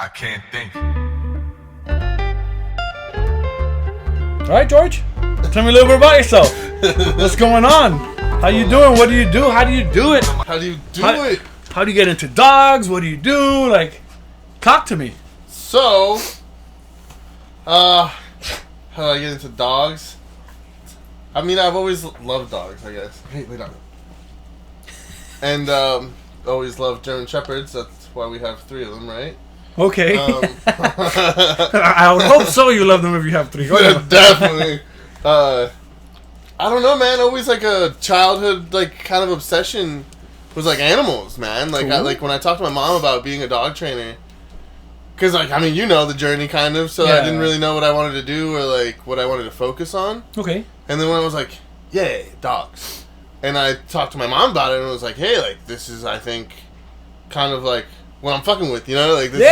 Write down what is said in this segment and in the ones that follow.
I can't think. All right, George. Tell me a little bit about yourself. What's going on? How you doing? What do you do? How do you do it? How do you do it? How do you get into dogs? What do you do? Like, talk to me. So, how do I get into dogs? I mean, I've always loved dogs, I guess. Hey, lay down. And always loved German Shepherds. That's why we have 3 of them, right? Okay. I would hope so. You love them if you have 3. Yeah, definitely. I don't know, man. Always like a childhood, like kind of obsession was like animals, man. Like, cool. when I talked to my mom about being a dog trainer, because like I mean, you know the journey kind of. So I didn't really know what I wanted to do or like what I wanted to focus on. Okay. And then when I was like, "Yay, dogs," and I talked to my mom about it, and it was like, "Hey, like this is, I think, kind of like what I'm fucking with, you know? Like this is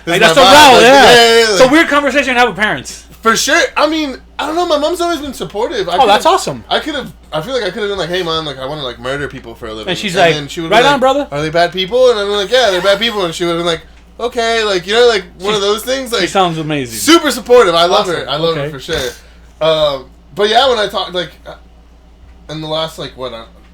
like that's the route. Like, it's a weird conversation to have with parents. For sure. I mean, I don't know. My mom's always been supportive. That's awesome. I feel like I could have been like, "Hey, mom, like I want to like murder people for a living." And she's like, then she would "Right like, on, brother." Are they bad people? And I'm like, "Yeah, they're bad people." And she would have been like, "Okay," like you know, like one of those things. Like, she sounds amazing. Super supportive. I love Awesome. her. I love her for sure. But yeah, when I talked like in the last like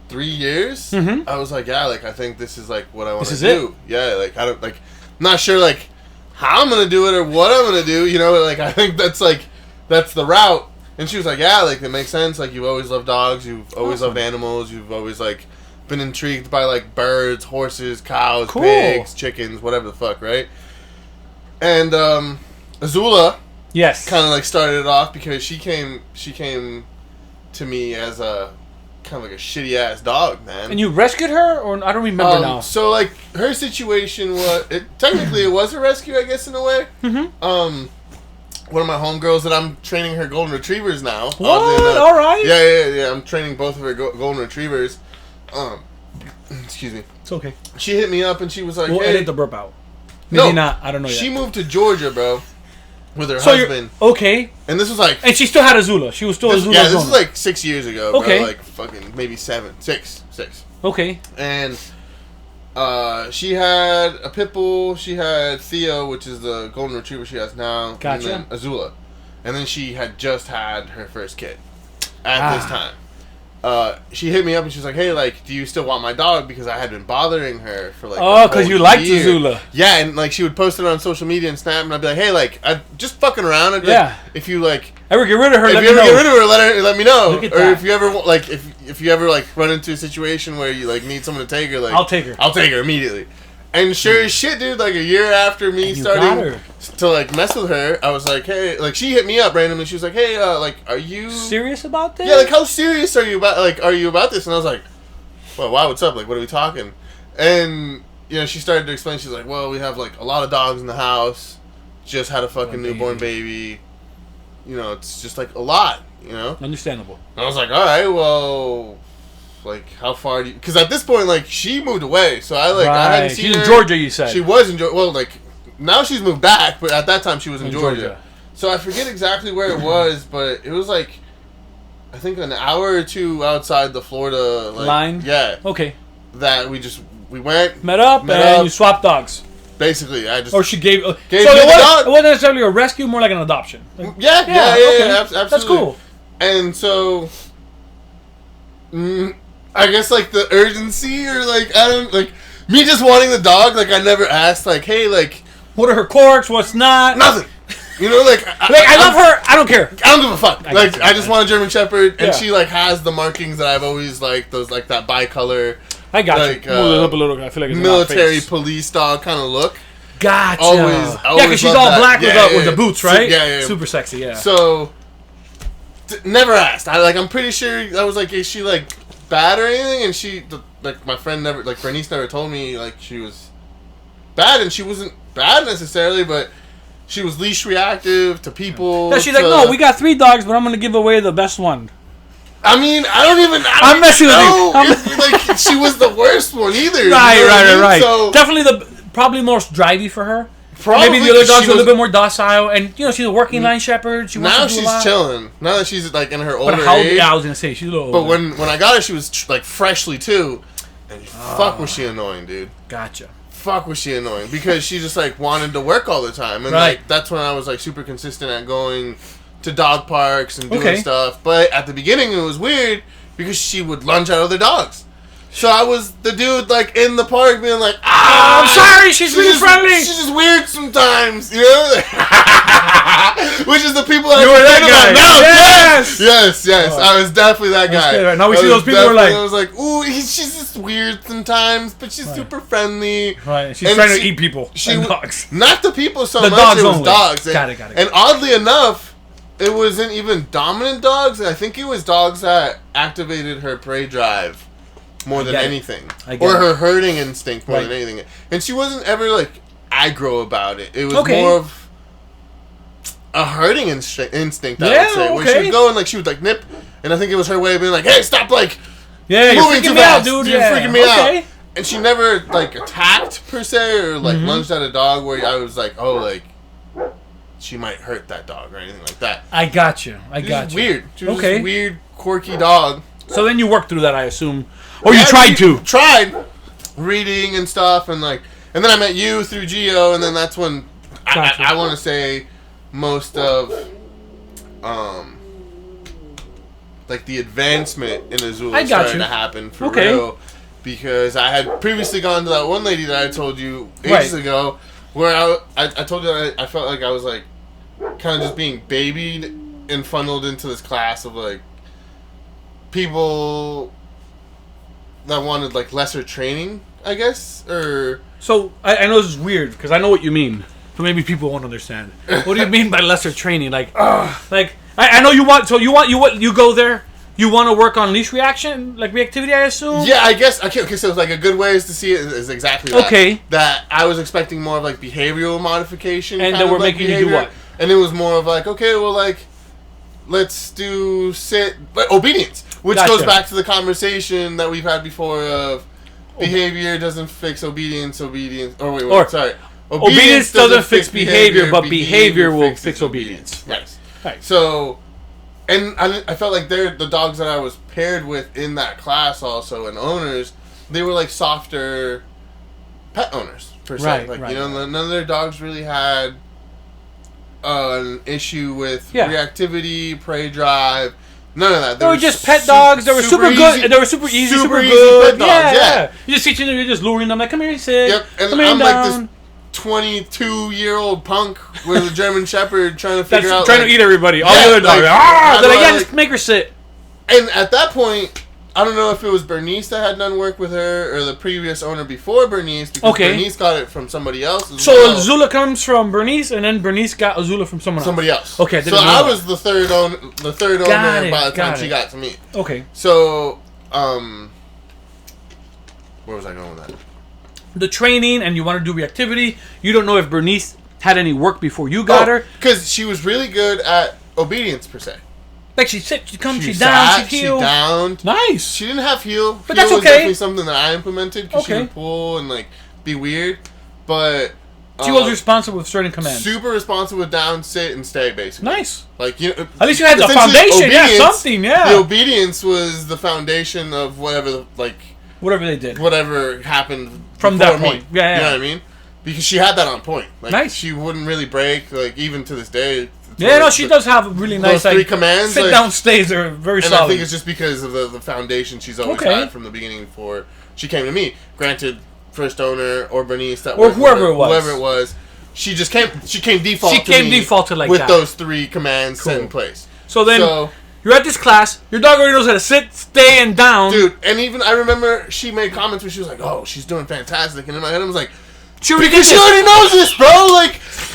3 years, I was like, yeah, like I think this is like what I want to do. Yeah, like I don't like, I'm not sure like how I'm gonna do it or what I'm gonna do. You know, like I think that's the route. And she was like, yeah, like it makes sense. Like you've always loved dogs. You've always loved animals. You've always like been intrigued by like birds, horses, cows, pigs, chickens, whatever the fuck, right? And Azula, yes, kind of like started it off because she came to me as a kind of like a shitty ass dog, man. And you rescued her, or I don't remember now. So like her situation was technically it was a rescue, I guess, in a way. Mm-hmm. One of my homegirls that I'm training her golden retrievers now. What? All right. Yeah. I'm training both of her golden retrievers. Excuse me. It's okay. She hit me up and she was like, we'll "Hey, edit the burp out." Maybe not. I don't know yet. She moved to Georgia, bro, with her husband. Okay. And this was like... And she still had Azula. She was still Azula. Yeah, this was like 6 years ago, bro. Okay. Like fucking maybe 6. Okay. And she had a pit bull. She had Theo, which is the golden retriever she has now. Gotcha. And then Azula. And then she had just had her first kid at this time. She hit me up and she was like, "Hey, like, do you still want my dog?" Because I had been bothering her for like because you liked Azula. Yeah, and like she would post it on social media and Snap, and I'd be like, "Hey, like, I just fucking around." I'd be like, if you like ever get rid of her, if let you me ever know. get rid of her, let me know. Look at or that. if you ever like if you ever like run into a situation where you like need someone to take her, like I'll take her. I'll take her immediately. And sure as shit, dude, like a year after me starting to like mess with her, I was like, "Hey," like she hit me up randomly. She was like, "Hey, like, are you serious about this?" Yeah, like how serious are you about this? And I was like, "Well, why? What's up? Like, what are we talking?" And you know, she started to explain. She's like, "Well, we have like a lot of dogs in the house. Just had a fucking newborn baby. You know, it's just like a lot. You know, understandable." And I was like, "All right, well." Like, how far do you... Because at this point, like, she moved away. So, I hadn't seen her. She's in Georgia, you said. She was in Georgia. Well, like, now she's moved back. But at that time, she was in Georgia. So, I forget exactly where it was. But it was, like, I think an hour or 2 outside the Florida... Like, line? Yeah. Okay. That we went... Met up, and you swapped dogs. Basically, I just... Or she gave me the dog. It wasn't necessarily a rescue, more like an adoption. Like, yeah, absolutely. That's cool. And so... I guess, like, the urgency or, like, I don't, like, me just wanting the dog, like, I never asked, like, hey, like... What are her quirks? What's not? Nothing. You know, like... I love her. I don't care. I don't give a fuck. I just want a German Shepherd, and she, like, has the markings that I've always liked, those, like, that bicolor... I got like, you. Move it up a little. I feel like it's military police dog kind of look. Gotcha. Always because she's all black with the boots, right? Yeah. Super sexy, yeah. So... never asked. I'm pretty sure I was like, is she, like... bad or anything, and she like my friend never like Bernice never told me like she was bad, and she wasn't bad necessarily, but she was leash reactive to people. Yeah, she's like, "No, we got 3 dogs, but I'm gonna give away the best one." I mean, I'm messing with you. Like she was the worst one either. Right. So, definitely probably most drivey for her. Probably maybe the other dogs are a little bit more docile, and you know she's a working line shepherd. Now she's chilling. Now that she's like in her older age. Yeah, I was gonna say she's a little older. But when I got her, she was like freshly too, and fuck was she annoying, dude. Gotcha. fuck was she annoying, because she just like wanted to work all the time, and like that's when I was like super consistent at going to dog parks and doing stuff. But at the beginning it was weird because she would lunge at other dogs. So I was the dude like in the park being like, I'm sorry, she's really friendly. She's just weird sometimes, you know? Which is the people that you were that guy. Yes. Oh. I was definitely that guy. Right now we see those people who are like, I was like, ooh, she's just weird sometimes, but she's super friendly. Right, she's trying to eat people and dogs. Not the people so the much, dogs it was only. dogs. Got it. And oddly enough, it wasn't even dominant dogs. I think it was dogs that activated her prey drive more than anything. Or her herding instinct more than anything. And she wasn't ever, like, aggro about it. It was more of a herding instinct, I would say. Where she would go and, like, she would, like, nip. And I think it was her way of being like, hey, stop, like, moving too fast. Dude. You're freaking me out. And she never, like, attacked, per se, or, like, lunged at a dog where I was like, oh, like, she might hurt that dog or anything like that. I got you. Weird. She was just a weird, quirky dog. So then you worked through that, I assume. Or you tried reading and stuff, and like, and then I met you through Geo, and then that's when I want to say most of like the advancement in Azula started to happen for real, because I had previously gone to that one lady that I told you ages ago, where I told you that I felt like I was like kind of just being babied and funneled into this class of like people that wanted like lesser training, I guess, or so I know this is weird because I know what you mean, but maybe people won't understand. What do you mean by lesser training? Like, like I know you want. So you go there. You want to work on leash reaction, like reactivity, I assume. Yeah, I guess. Okay, so it's like a good way to see it is exactly that. Okay. That I was expecting more of like behavioral modification, and then we're making you do what? And it was more of like, okay, well, like let's do obedience. Which goes back to the conversation that we've had before of behavior doesn't fix obedience. Obedience doesn't fix behavior, but behavior will fix obedience. Right. So, and I felt like the dogs that I was paired with in that class also, and owners, they were like softer pet owners, per se. None of their dogs really had an issue with reactivity, prey drive. None of that. They were just pet dogs. They were super good. They were super easy, super good. Pet dogs, yeah. You're just teaching them. You're just luring them. Like, come here, sit. Yep. And I'm like this 22-year-old punk with a German Shepherd trying to figure out. Trying to eat everybody. All the other dogs. They're like, just make her sit. And at that point, I don't know if it was Bernice that had done work with her or the previous owner before Bernice, because Bernice got it from somebody else. Azula comes from Bernice, and then Bernice got Azula from somebody else. Okay, so I was the third owner by the time she got to me. Okay. So, where was I going with that? The training, and you want to do reactivity. You don't know if Bernice had any work before you got her, because she was really good at obedience per se. Like she sits, she comes, she down, she heel. She downed. Nice. She didn't have heel. But heel that's was definitely something that I implemented because she would pull and like be weird. But she was responsible with certain commands. Super responsible with down, sit, and stay, basically. Nice. Like at least you had the foundation. Something. The obedience was the foundation of whatever they did. Whatever happened from that point. Yeah. You know what I mean? Because she had that on point. Like, nice. She wouldn't really break. Like even to this day. She does have a really nice. Those three commands. Sit down stays are very solid. And I think it's just because of the foundation she's always had from the beginning before she came to me. Granted, first owner or Bernice or whoever it was. She just came. She came default. She came defaulted like with that. Those three commands set in place. So then you're at this class. Your dog already knows how to sit, stay, and down. Dude, and even I remember she made comments where she was like, "Oh, she's doing fantastic," and in my head I was like. She already knows this, bro.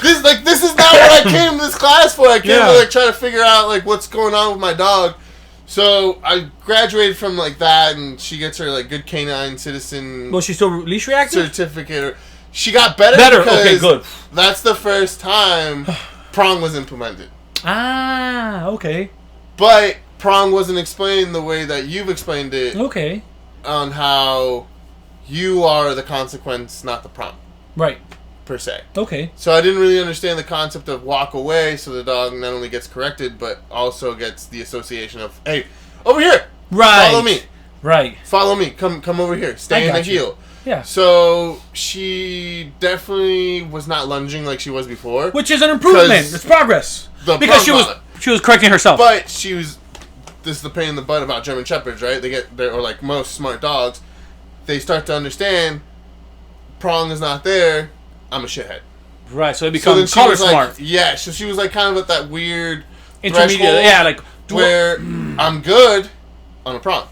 This is not what I came to this class for. I came to try to figure out what's going on with my dog. So I graduated from that, and she gets her good canine citizen. Was she still leash reactive? Certificate. She got better. Okay, good. That's the first time prong was implemented. Ah, okay. But prong wasn't explained the way that you've explained it. Okay. On how you are the consequence, not the prong. Right. Per se. Okay. So I didn't really understand the concept of walk away, so the dog not only gets corrected, but also gets the association of, hey, over here! Right. Follow me. Right. Follow me. Come over here. Stay in the heel. Yeah. So she definitely was not lunging like she was before. Which is an improvement. It's progress. Because she was correcting herself. But she was... This is the pain in the butt about German Shepherds, right? Or like most smart dogs, they start to understand prong is not there, I'm a shithead. Right, so it becomes color smart. Yeah, so she was like kind of at that weird intermediate, yeah, like where I'm good on a prong.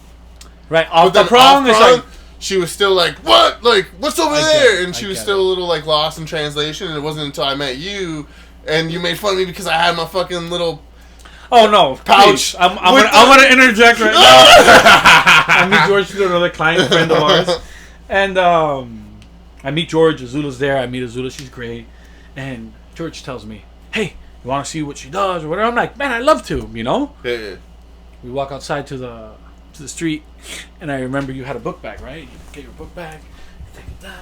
Right, off the prong is like she was still like, what? Like, what's over there? And she was still a little like lost in translation, and it wasn't until I met you and you made fun of me because I had my fucking little no, pouch. I'm gonna interject right now. I meet George, another client friend of ours, and I meet George. Azula's there. I meet Azula. She's great, and George tells me, "Hey, you want to see what she does or whatever?" I'm like, "Man, I'd love to." You know. Yeah. We walk outside to the street, and I remember you had a book bag, right? You get your book bag, you take it down.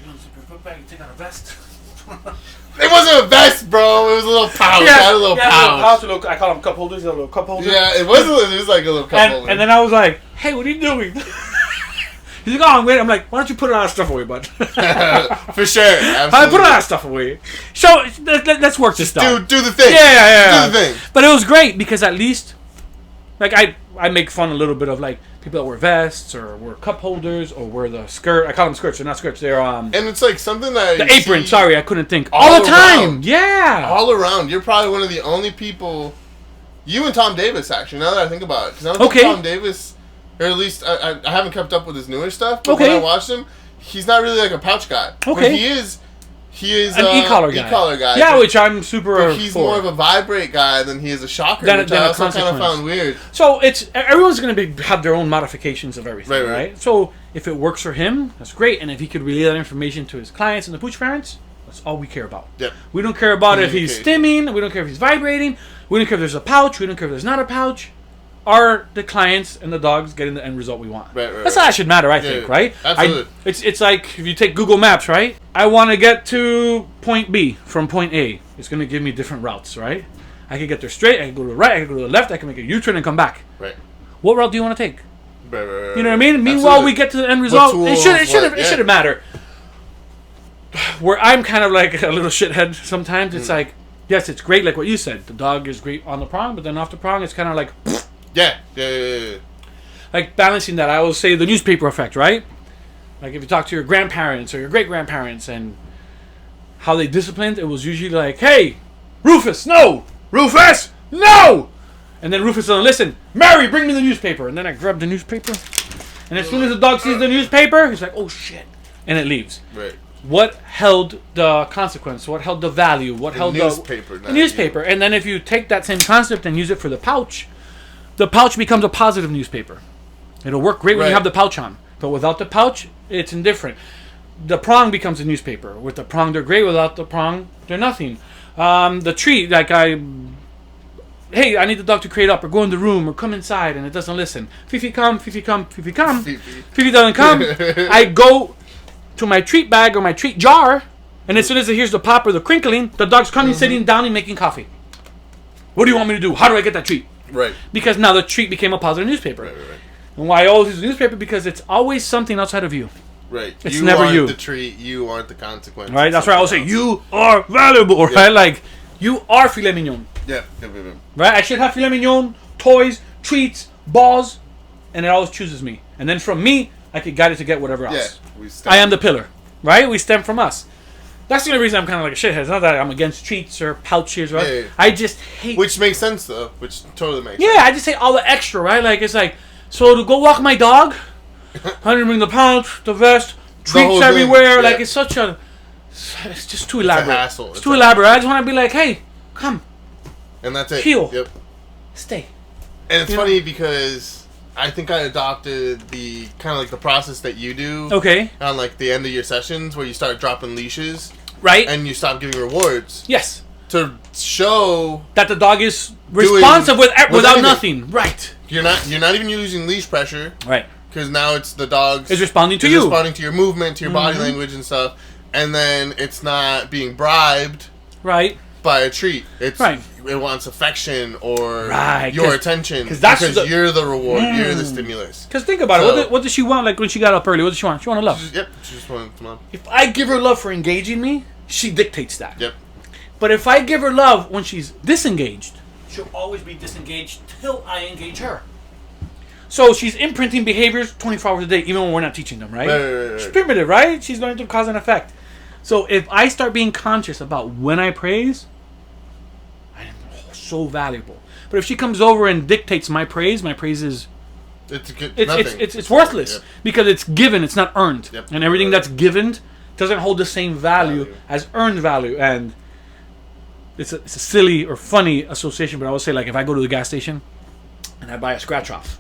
You unzip your book bag, you take out a vest. It wasn't a vest, bro. It was a little pouch. I had a little pouch. I call them cup holders. A little cup holder. Yeah, it was like a little cup holder. And then I was like, "Hey, what are you doing?" He's like, "Oh, I'm waiting." I'm like, "Why don't you put all that stuff away, bud?" For sure. Absolutely. I put all that stuff away. So let's work this stuff. Do the thing. Yeah. Do the thing. But it was great because at least, like, I make fun a little bit of like people that wear vests or wear cup holders or wear the skirt. I call them skirts. They're not skirts. They're And it's like something that the apron. Sorry, I couldn't think. All the time. Around. Yeah. All around. You're probably one of the only people. You and Tom Davis, actually. Now that I think about it, because I don't think Tom Davis, or at least I haven't kept up with his newer stuff. But when I watched him, he's not really like a pouch guy. Okay. But he is an e-collar guy. E-collar guy. Yeah, which I'm super. But he's more of a vibrate guy than he is a shocker, which I also kind of found weird. So everyone's going to have their own modifications of everything, right? So if it works for him, that's great, and if he could relay that information to his clients and the pooch parents, that's all we care about. Yep. We don't care about if he's stimming. We don't care if he's vibrating. We don't care if there's a pouch. We don't care if there's not a pouch. Are the clients and the dogs getting the end result we want? Right. That's all that should matter, I think, right? Absolutely. It's like if you take Google Maps, right? I want to get to point B from point A. It's going to give me different routes, right? I can get there straight. I can go to the right. I can go to the left. I can make a U-turn and come back. Right. What route do you want to take? Right. You know what I mean? Meanwhile, we get to the end result. It shouldn't matter. Where I'm kind of like a little shithead sometimes. It's like, yes, it's great, like what you said. The dog is great on the prong, but then off the prong, it's kind of like. Yeah. Like balancing that, I always say the newspaper effect, right? Like if you talk to your grandparents or your great-grandparents and how they disciplined, it was usually like, "Hey, Rufus, no! Rufus, no!" And then Rufus doesn't listen. "Mary, bring me the newspaper." And then I grab the newspaper. And as soon as the dog sees the newspaper, he's like, "Oh, shit." And it leaves. Right. What held the consequence? What held the value? What held the newspaper? And then if you take that same concept and use it for the pouch becomes a positive newspaper. It'll work great when you have the pouch on. But without the pouch, it's indifferent. The prong becomes a newspaper. With the prong, they're great. Without the prong, they're nothing. The treat, like hey, I need the dog to crate up or go in the room or come inside, and it doesn't listen. Fifi come, Fifi come, Fifi come. Fifi doesn't come. I go to my treat bag or my treat jar, and as soon as it hears the pop or the crinkling, the dog's coming, sitting down and making coffee. What do you want me to do? How do I get that treat? Right. Because now the treat became a positive newspaper. Right. And why I always use the newspaper? Because it's always something outside of you. Right. It's never you. The treat. You aren't the consequence. Right. That's why I always say you are valuable. Right. Like you are filet mignon. Yeah. Right. I should have filet mignon, toys, treats, balls, and it always chooses me. And then from me, I could guide it to get whatever else. Yeah. I am the pillar. Right. We stem from us. That's the only reason I'm kind of like a shithead. It's not that I'm against treats or pouches, right? Yeah. I just hate... Which makes sense, though. Which totally makes sense. Yeah, I just hate all the extra, right? Like, it's like, so to go walk my dog, I didn't bring the pouch, the vest, treats everywhere. Like, it's such a... It's just too elaborate. It's a hassle. It's too elaborate. I just want to be like, hey, come. And that's it. Heel. Yep. Stay. And it's funny because... I think I adopted the kind of like the process that you do. Okay. On like the end of your sessions where you start dropping leashes. Right. And you stop giving rewards. Yes. To show that the dog is responsive without nothing. Right. You're not even using leash pressure. Right. Because now it's the dog is responding to you. Responding to your movement, to your body language and stuff. And then it's not being bribed. Right. buy a treat. It wants affection or your attention because you're the reward. You're the stimulus. Because think about it. What does she want? Like when she got up early, what does she want? She want love. She just wants love. If I give her love for engaging me, she dictates that. Yep. But if I give her love when she's disengaged, she'll always be disengaged till I engage her. So she's imprinting behaviors 24 hours a day, even when we're not teaching them, right? Right. She's primitive, right? She's going to cause and effect. So if I start being conscious about when I praise, I am so valuable. But if she comes over and dictates my praise is it's worthless because it's given, it's not earned, and everything that's given doesn't hold the same value as earned value. And it's a silly or funny association, but I would say like if I go to the gas station and I buy a scratch off.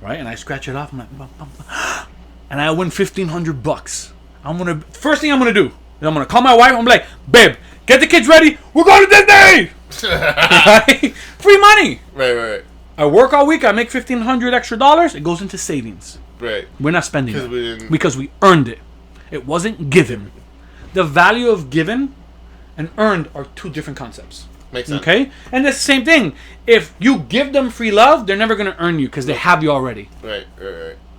Right, and I scratch it off. I'm like, bum, bum, bum. And I win $1,500. First thing I'm gonna do is I'm gonna call my wife. I'm like, babe, get the kids ready. We're going to Disney. Right? Free money. Right. I work all week. I make $1,500 extra. It goes into savings. Right. We're not spending it because we earned it. It wasn't given. The value of given and earned are two different concepts. Makes sense. Okay? And it's the same thing. If you give them free love, they're never going to earn you because they have you already. Right.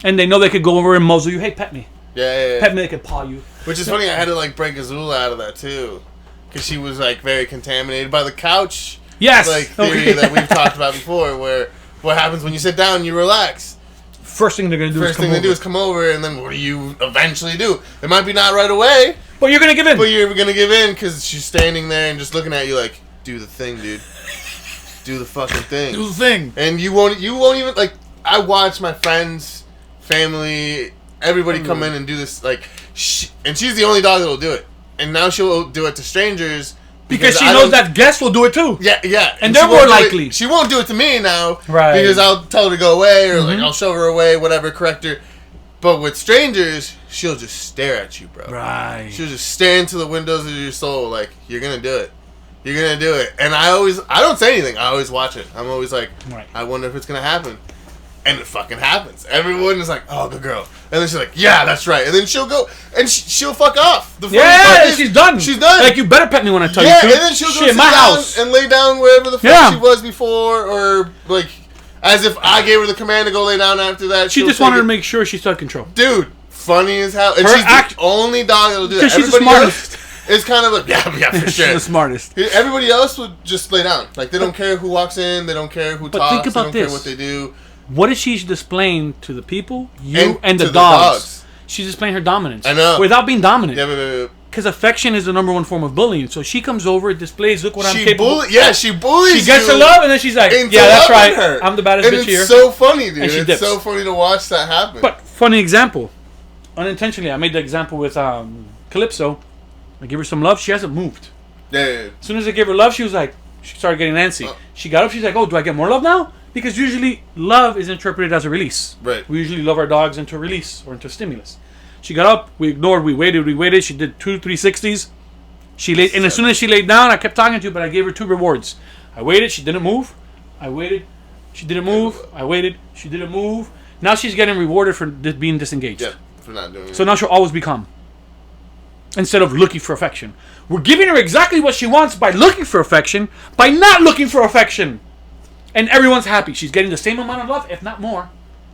And they know they could go over and muzzle you. Hey, pet me. Yeah. Pet me, they could paw you. Which is funny, I had to like break Azula out of that too. Because she was like very contaminated by the couch theory that we've talked about before, where what happens when you sit down and you relax. First thing they're going to do is come over, and then what do you eventually do? It might be not right away. But you're going to give in. But you're going to give in because she's standing there and just looking at you like, do the thing, dude. Do the fucking thing. Do the thing. And you won't even, like, I watch my friends, family, everybody come in and do this, like, and she's the only dog that'll do it. And now she'll do it to strangers. Because she knows that guests will do it too. Yeah. And they're more likely. She won't do it to me now. Right. Because I'll tell her to go away or, like, I'll shove her away, whatever, correct her. But with strangers, she'll just stare at you, bro. Right. She'll just stare into the windows of your soul like, you're going to do it. You're going to do it. And I don't say anything. I always watch it. I'm always like, I wonder if it's going to happen. And it fucking happens. Everyone is like, oh, good girl. And then she's like, yeah, that's right. And then she'll go, and she'll fuck off. She's done. She's done. Like, you better pet me when I tell you to. Yeah, and then she'll go sit down and lay down wherever the fuck she was before. Or, like, as if I gave her the command to go lay down after that. She just wanted to make sure she still had control. Dude, funny as hell. And she's the only dog that'll do that. Because she's the smartest. It's kind of like, yeah, for sure. She's the smartest. Everybody else would just lay down. Like, they don't care who walks in. They don't care who talks. Think about they don't care what they do. What is she displaying to the people? You and the dogs. She's displaying her dominance. I know. Without being dominant. Yeah. Because affection is the number one form of bullying. So she comes over, displays, look what I'm capable of. She bullies you. She gets her love, and then she's like, yeah, that's right. I'm the baddest bitch here. It's so funny, dude. And it's so funny to watch that happen. But, funny example. Unintentionally, I made the example with Calypso. I give her some love. She hasn't moved. Yeah. As soon as I gave her love, she started getting antsy. She got up. She's like, oh, do I get more love now? Because usually love is interpreted as a release. Right. We usually love our dogs into a release or into a stimulus. She got up. We ignored. We waited. She did 2 360s. She laid, and as soon as she laid down, I kept talking to her, but I gave her 2 rewards. I waited. She didn't move. I waited. She didn't move. I waited. She didn't move. Now she's getting rewarded for being disengaged. Yeah, for not doing it. So now she'll always be calm. Instead of looking for affection. We're giving her exactly what she wants by looking for affection, by not looking for affection. And everyone's happy. She's getting the same amount of love, if not more.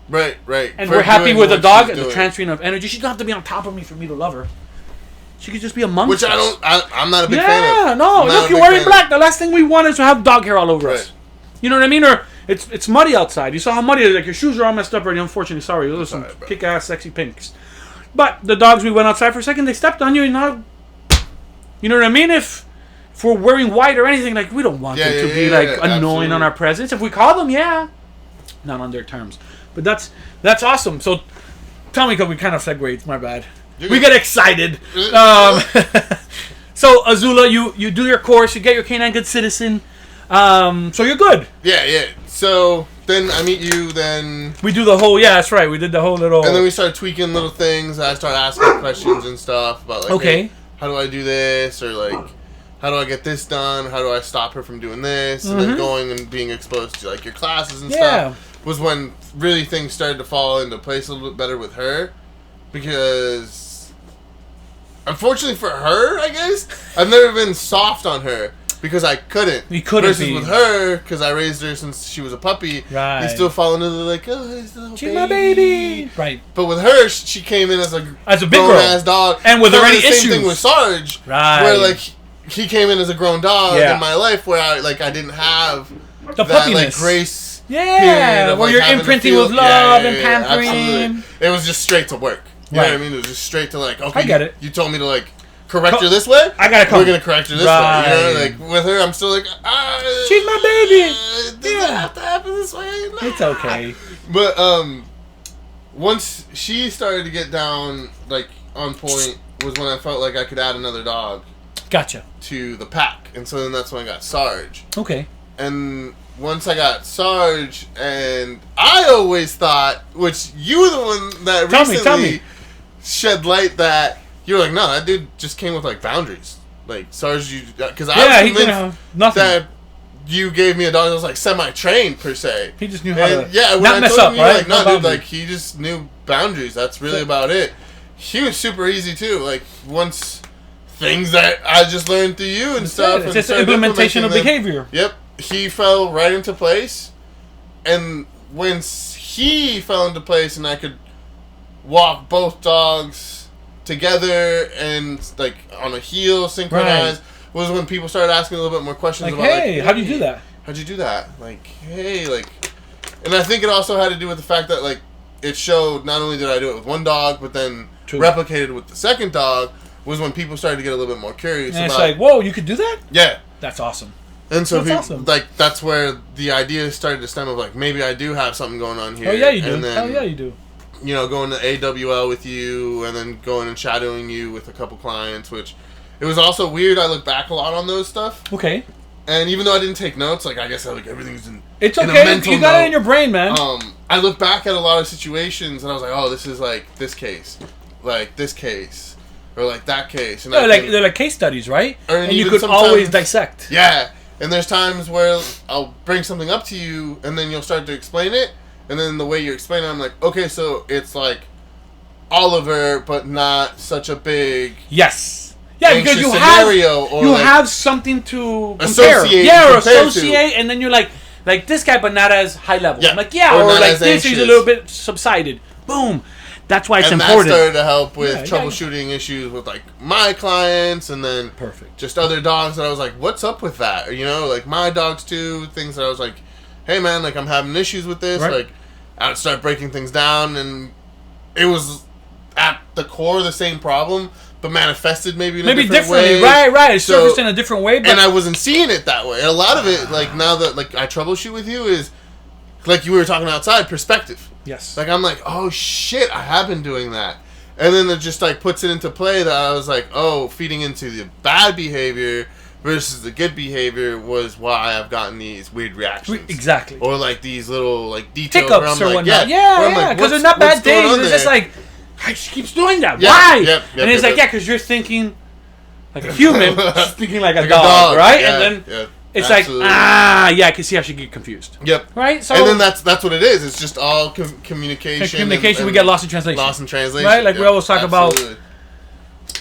Right. And we're happy with the dog, the transferring of energy. She doesn't have to be on top of me for me to love her. She could just be amongst us. Which I'm not a big fan of. Yeah, no. Look, you're wearing black. The last thing we want is to have dog hair all over us. You know what I mean? Or it's muddy outside. You saw how muddy it is. Like, your shoes are all messed up already, unfortunately. Sorry. Those are some kick-ass, sexy pinks. But the dogs, we went outside for a second, they stepped on you, and now, you know what I mean? If we're wearing white or anything, like, we don't want them to be annoying on our presence. If we call them, not on their terms. But that's awesome. So tell me, because we kind of segued. My bad. We get excited. So Azula, you do your course, you get your Canine Good Citizen. So you're good. Yeah. So then I meet you. Then we do the whole. Yeah, that's right. We did the whole little. And then we started tweaking little things. I started asking questions and stuff about like, hey, how do I do this, or like, how do I get this done? How do I stop her from doing this? And then going and being exposed to like your classes and stuff was when really things started to fall into place a little bit better with her, because unfortunately for her, I guess I've never been soft on her. because I couldn't. You couldn't Versus with her, because I raised her since she was a puppy. Right. You still fall into the like, oh, she's my baby. Right. But with her, she came in as a big girl ass dog, and with already the same issues. thing with Sarge, right? Where like he came in as a grown dog in my life, where I didn't have the that like grace. Yeah, where you're imprinting with love and pampering. Absolutely. It was just straight to work. You know what I mean? It was just straight to like, okay, I get it. You told me to like correct her this way. I gotta come. We're gonna correct her this way. You know, like with her, I'm still like, she's my baby. Does it have to happen this way? Nah. It's okay. But once she started to get down like on point was when I felt like I could add another dog. Gotcha. To the pack, and so then that's when I got Sarge. Okay. And once I got Sarge, and I always thought, which you were the one that recently shed light that you were like, no, that dude just came with like boundaries, like Sarge. Because I was convinced that you gave me a dog that was like semi-trained per se. He just knew how to when not I mess told up, him, right? Like, no, dude, like he just knew boundaries. That's really about it. He was super easy too. Like once things that I just learned through you and stuff. It's just implementation of behavior. Yep. He fell right into place, and once he fell into place and I could walk both dogs together and like on a heel synchronized was when people started asking a little bit more questions about hey, how'd you do that? How'd you do that? Like, hey, like, and I think it also had to do with the fact that like it showed not only did I do it with one dog, but then replicated with the second dog was when people started to get a little bit more curious. And it's like, whoa, you could do that? Yeah. That's awesome. And so, like, that's where the idea started to stem of, like, maybe I do have something going on here. Oh, yeah, you do. And then, hell yeah, you do. You know, going to AWL with you and then going and shadowing you with a couple clients, which it was also weird. I look back a lot on those stuff. Okay. And even though I didn't take notes, like, I guess like everything's in It's in okay. a mental You got note. it in your brain, man. I look back at a lot of situations and I was like, oh, this is like this case. Like this case. Or like that case. And they're like case studies, right? And you could always dissect. Yeah. And there's times where I'll bring something up to you, and then you'll start to explain it, and then the way you explain it, I'm like, okay, so it's like Oliver, but not such a big yes, yeah, because you have something to compare, associate, and then you're like this guy, but not as high level. Yeah. I'm like, or like this, he's a little bit subsided. Boom. That's why it's important. And that started to help with troubleshooting issues with like my clients, and then just other dogs that I was like, "What's up with that?" Or, you know, like my dogs too. Things that I was like, "Hey man, like I'm having issues with this." Right. Like I would start breaking things down, and it was at the core the same problem, but manifested maybe in a different way. Right. It surfaced in a different way, and I wasn't seeing it that way. And a lot of it, like now that like I troubleshoot with you, is like you were talking outside perspective. Yes. Like, I'm like, oh, shit, I have been doing that. And then it just, like, puts it into play that I was like, oh, feeding into the bad behavior versus the good behavior was why I've gotten these weird reactions. Exactly. Or, like, these little, like, details hiccups where I'm or like, whatnot. Yeah, because they're not bad days. It's just like, she keeps doing that. Yep, Why? Yep, and it's like, because you're thinking like a human, she's thinking like a dog, right? Yeah, and then... It's absolutely. I can see how she get confused. Yep. Right? So, and then that's what it is. It's just all communication. And we get lost in translation. Lost in translation. Right? Like we always talk about,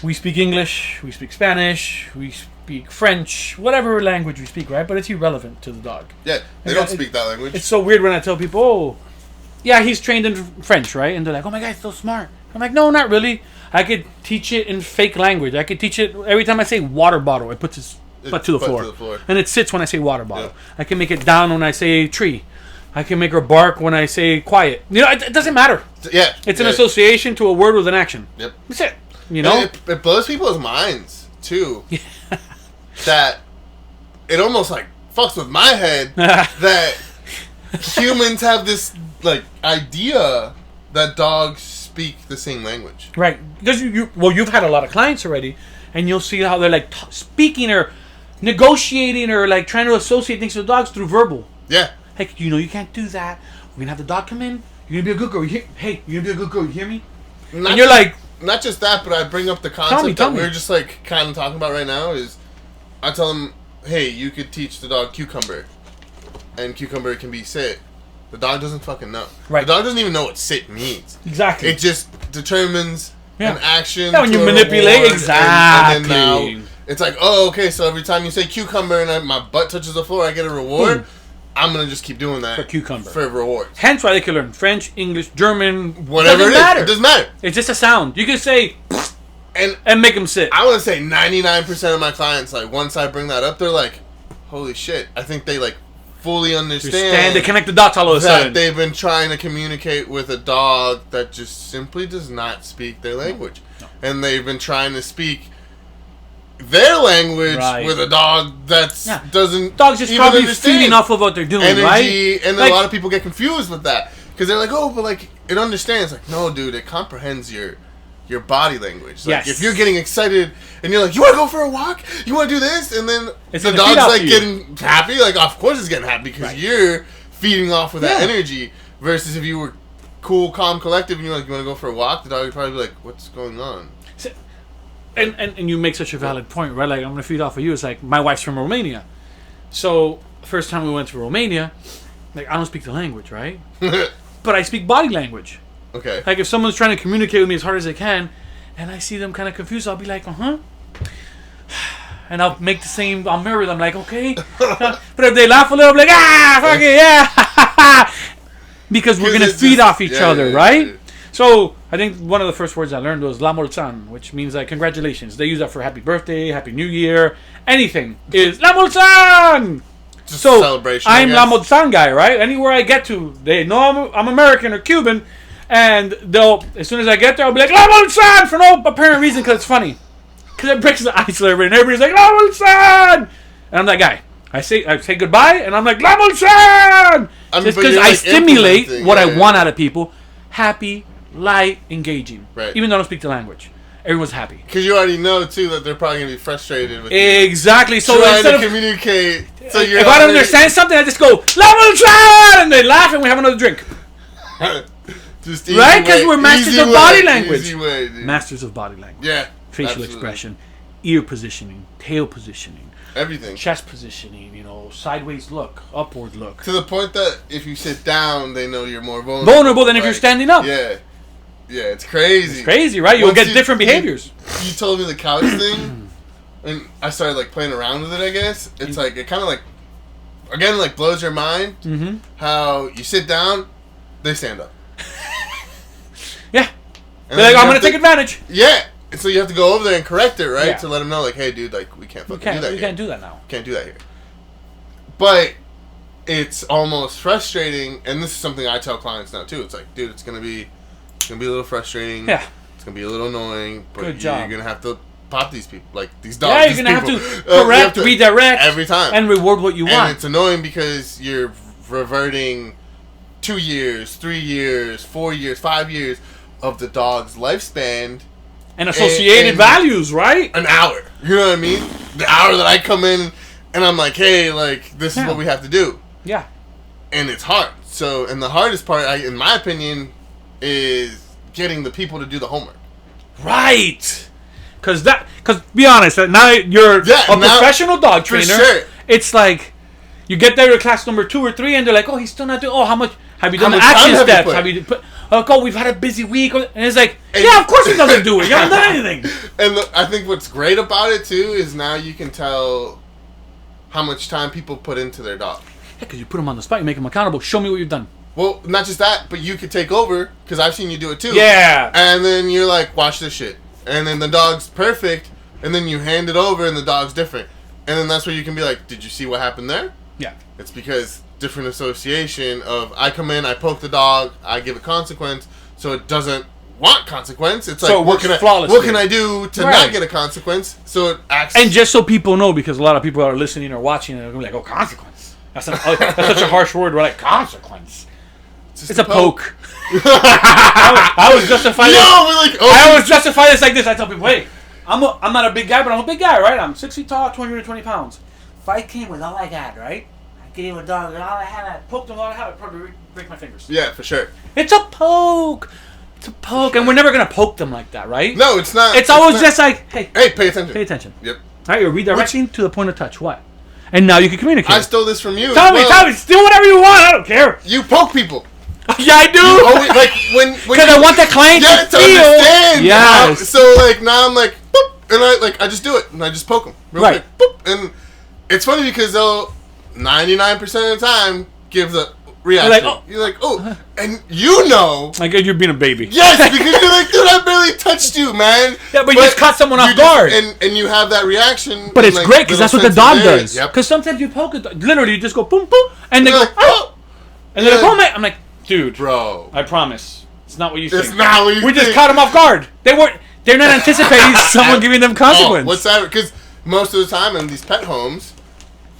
we speak English, we speak Spanish, we speak French, whatever language we speak, right? But it's irrelevant to the dog. Yeah, they don't speak that language. It's so weird when I tell people, oh, yeah, he's trained in French, right? And they're like, oh my God, he's so smart. I'm like, no, not really. I could teach it in fake language. I could teach it every time I say water bottle, it puts its butt to the floor. And it sits when I say water bottle. Yeah. I can make it down when I say tree. I can make her bark when I say quiet. You know, it doesn't matter. Yeah. It's an association to a word with an action. Yep. That's it. You know? It blows people's minds, too. That it almost, like, fucks with my head that humans have this, like, idea that dogs speak the same language. Right. Because you've had a lot of clients already, and you'll see how they're, like, speaking or negotiating or like trying to associate things with dogs through verbal. Yeah. Hey, you know you can't do that. We're gonna have the dog come in. You're gonna be a good girl. Hey, you're gonna be a good girl. You hear me? And you're like, not just that, but I bring up the concept that we're just like kind of talking about right now. Is I tell them, hey, you could teach the dog cucumber, and cucumber can be sit. The dog doesn't fucking know. Right. The dog doesn't even know what sit means. Exactly. It just determines an action. Yeah, when you manipulate, exactly. And then now It's like, oh, okay, so every time you say cucumber and my butt touches the floor, I get a reward. I'm going to just keep doing that. For cucumber. For rewards. Hence why they can learn French, English, German. Whatever it is. It doesn't matter. It's just a sound. You can say, and make them sit. I want to say 99% of my clients, like, once I bring that up, they're like, holy shit. I think they, like, fully understand. They connect the dots all of a sudden. They've been trying to communicate with a dog that just simply does not speak their language. No. And they've been trying to speak their language with a dog that doesn't dogs just probably feeding off of what they're doing, energy, right? And like, a lot of people get confused with that because they're like, oh, but like it understands. Like, no, dude, it comprehends your body language. Like, if you're getting excited and you're like, you want to go for a walk, you want to do this, and then the dog's like getting happy. Like, of course it's getting happy because you're feeding off with that energy. Versus if you were cool, calm, collective, and you're like, you want to go for a walk, the dog would probably be like, what's going on? And you make such a valid point, right? Like, I'm going to feed off of you. It's like, my wife's from Romania. So, first time we went to Romania, like, I don't speak the language, right? But I speak body language. Okay. Like, if someone's trying to communicate with me as hard as they can, and I see them kind of confused, I'll be like, and I'll make the same, I'll mirror them, like, okay. But if they laugh a little, I'm like, fuck it, yeah. Because we're going to feed off each other, right? Yeah. So, I think one of the first words I learned was La Molzan, which means like congratulations. They use that for happy birthday, happy new year, anything is La Molzan. Just so celebration, I'm La Molzan guy, right? Anywhere I get to, they know I'm American or Cuban, and they'll as soon as I get there, I'll be like La Molzan for no apparent reason because it's funny, because it breaks the ice a little bit, and everybody's like La Molzan, and I'm that guy. I say goodbye, and I'm like La Molzan, just because I stimulate what I want out of people, happy. Light, engaging. Right. Even though I don't speak the language. Everyone's happy. Because you already know, too, that they're probably going to be frustrated with exactly. you. So trying to communicate. So if I don't understand something, I just go, Level, and they laugh and we have another drink. Just right? Because we're masters of body language. Easy way, dude. Masters of body language. Yeah. Facial expression, ear positioning, tail positioning. Everything. Chest positioning, sideways look, upward look. To the point that if you sit down, they know you're more vulnerable. Than if you're standing up. Yeah. Yeah, it's crazy. It's crazy, right? You'll get different behaviors. You told me the couch thing, and I started like playing around with it, I guess. It's like, it kind of like, again, like blows your mind how you sit down, they stand up. Yeah. And they're like, I'm going to take advantage. Yeah. And so you have to go over there and correct it, right? Yeah. To let them know, like, hey, dude, like, we can't do that here. We can't do that now. Can't do that here. But it's almost frustrating, and this is something I tell clients now, too. It's like, dude, it's going to be a little frustrating. Yeah. It's going to be a little annoying, but Good job. You're going to have to pop these people, like, these dogs. Yeah, you're going to have to correct, redirect. Every time. And reward what you want. And it's annoying because you're reverting 2 years, 3 years, 4 years, 5 years of the dog's lifespan. And associated values, right? An hour. You know what I mean? The hour that I come in and I'm like, hey, like, this is what we have to do. Yeah. And it's hard. So, and the hardest part, in my opinion, is getting the people to do the homework. Right. Because be honest, now you're a professional dog trainer. For sure. It's like, you get there to class number 2 or 3 and they're like, oh, he's still not doing, how much, have you done the action steps? Have you put, we've had a busy week. And it's like, of course he doesn't do it. You haven't done anything. And I think what's great about it, too, is now you can tell how much time people put into their dog. Yeah, because you put them on the spot. You make them accountable. Show me what you've done. Well, not just that, but you could take over, because I've seen you do it, too. Yeah. And then you're like, watch this shit. And then the dog's perfect, and then you hand it over, and the dog's different. And then that's where you can be like, did you see what happened there? Yeah. It's because different association of I come in, I poke the dog, I give a consequence, so it doesn't want consequence. It's like, what can I do to not get a consequence? So it acts. And just so people know, because a lot of people are listening or watching, and they're going to be like, oh, consequence. That's such a harsh word. We're like, consequence. It's a poke. I was justified. I always justify this like this. I tell people, hey, I'm not a big guy, but I'm a big guy, right? I'm 6 feet tall, 220 pounds. If I came with all I got, right? I gave him a dog, and all I had, I poked him, all I had, I'd probably break my fingers. Yeah, for sure. It's a poke. It's a poke, and we're never gonna poke them like that, right? No, it's not. It's always just like, hey, pay attention. Pay attention. Yep. All right, you're redirecting to the point of touch. What? And now you can communicate. I stole this from you. Tell me, steal whatever you want. I don't care. You poke people. Yeah, I do. Like when because I want the client to feel. Understand. Yes. So like now I'm like, boop, And I just do it, and I just poke them real quick. Boop. And it's funny because they'll 99% of the time give the reaction. You're like, oh, and you know, like you're being a baby. Yes, because you're like, dude, I barely touched you, man. Yeah, but you just caught someone off guard, and you have that reaction. But it's great because that's what the dog does. Yep. Because sometimes you poke it, literally, you just go boom, boom, and they go, like, oh, and they're like, oh my, I'm like, dude, bro, I promise, it's not what you think. It's not what you think. We just caught them off guard. They're not anticipating someone giving them consequence. What's that? Because most of the time in these pet homes,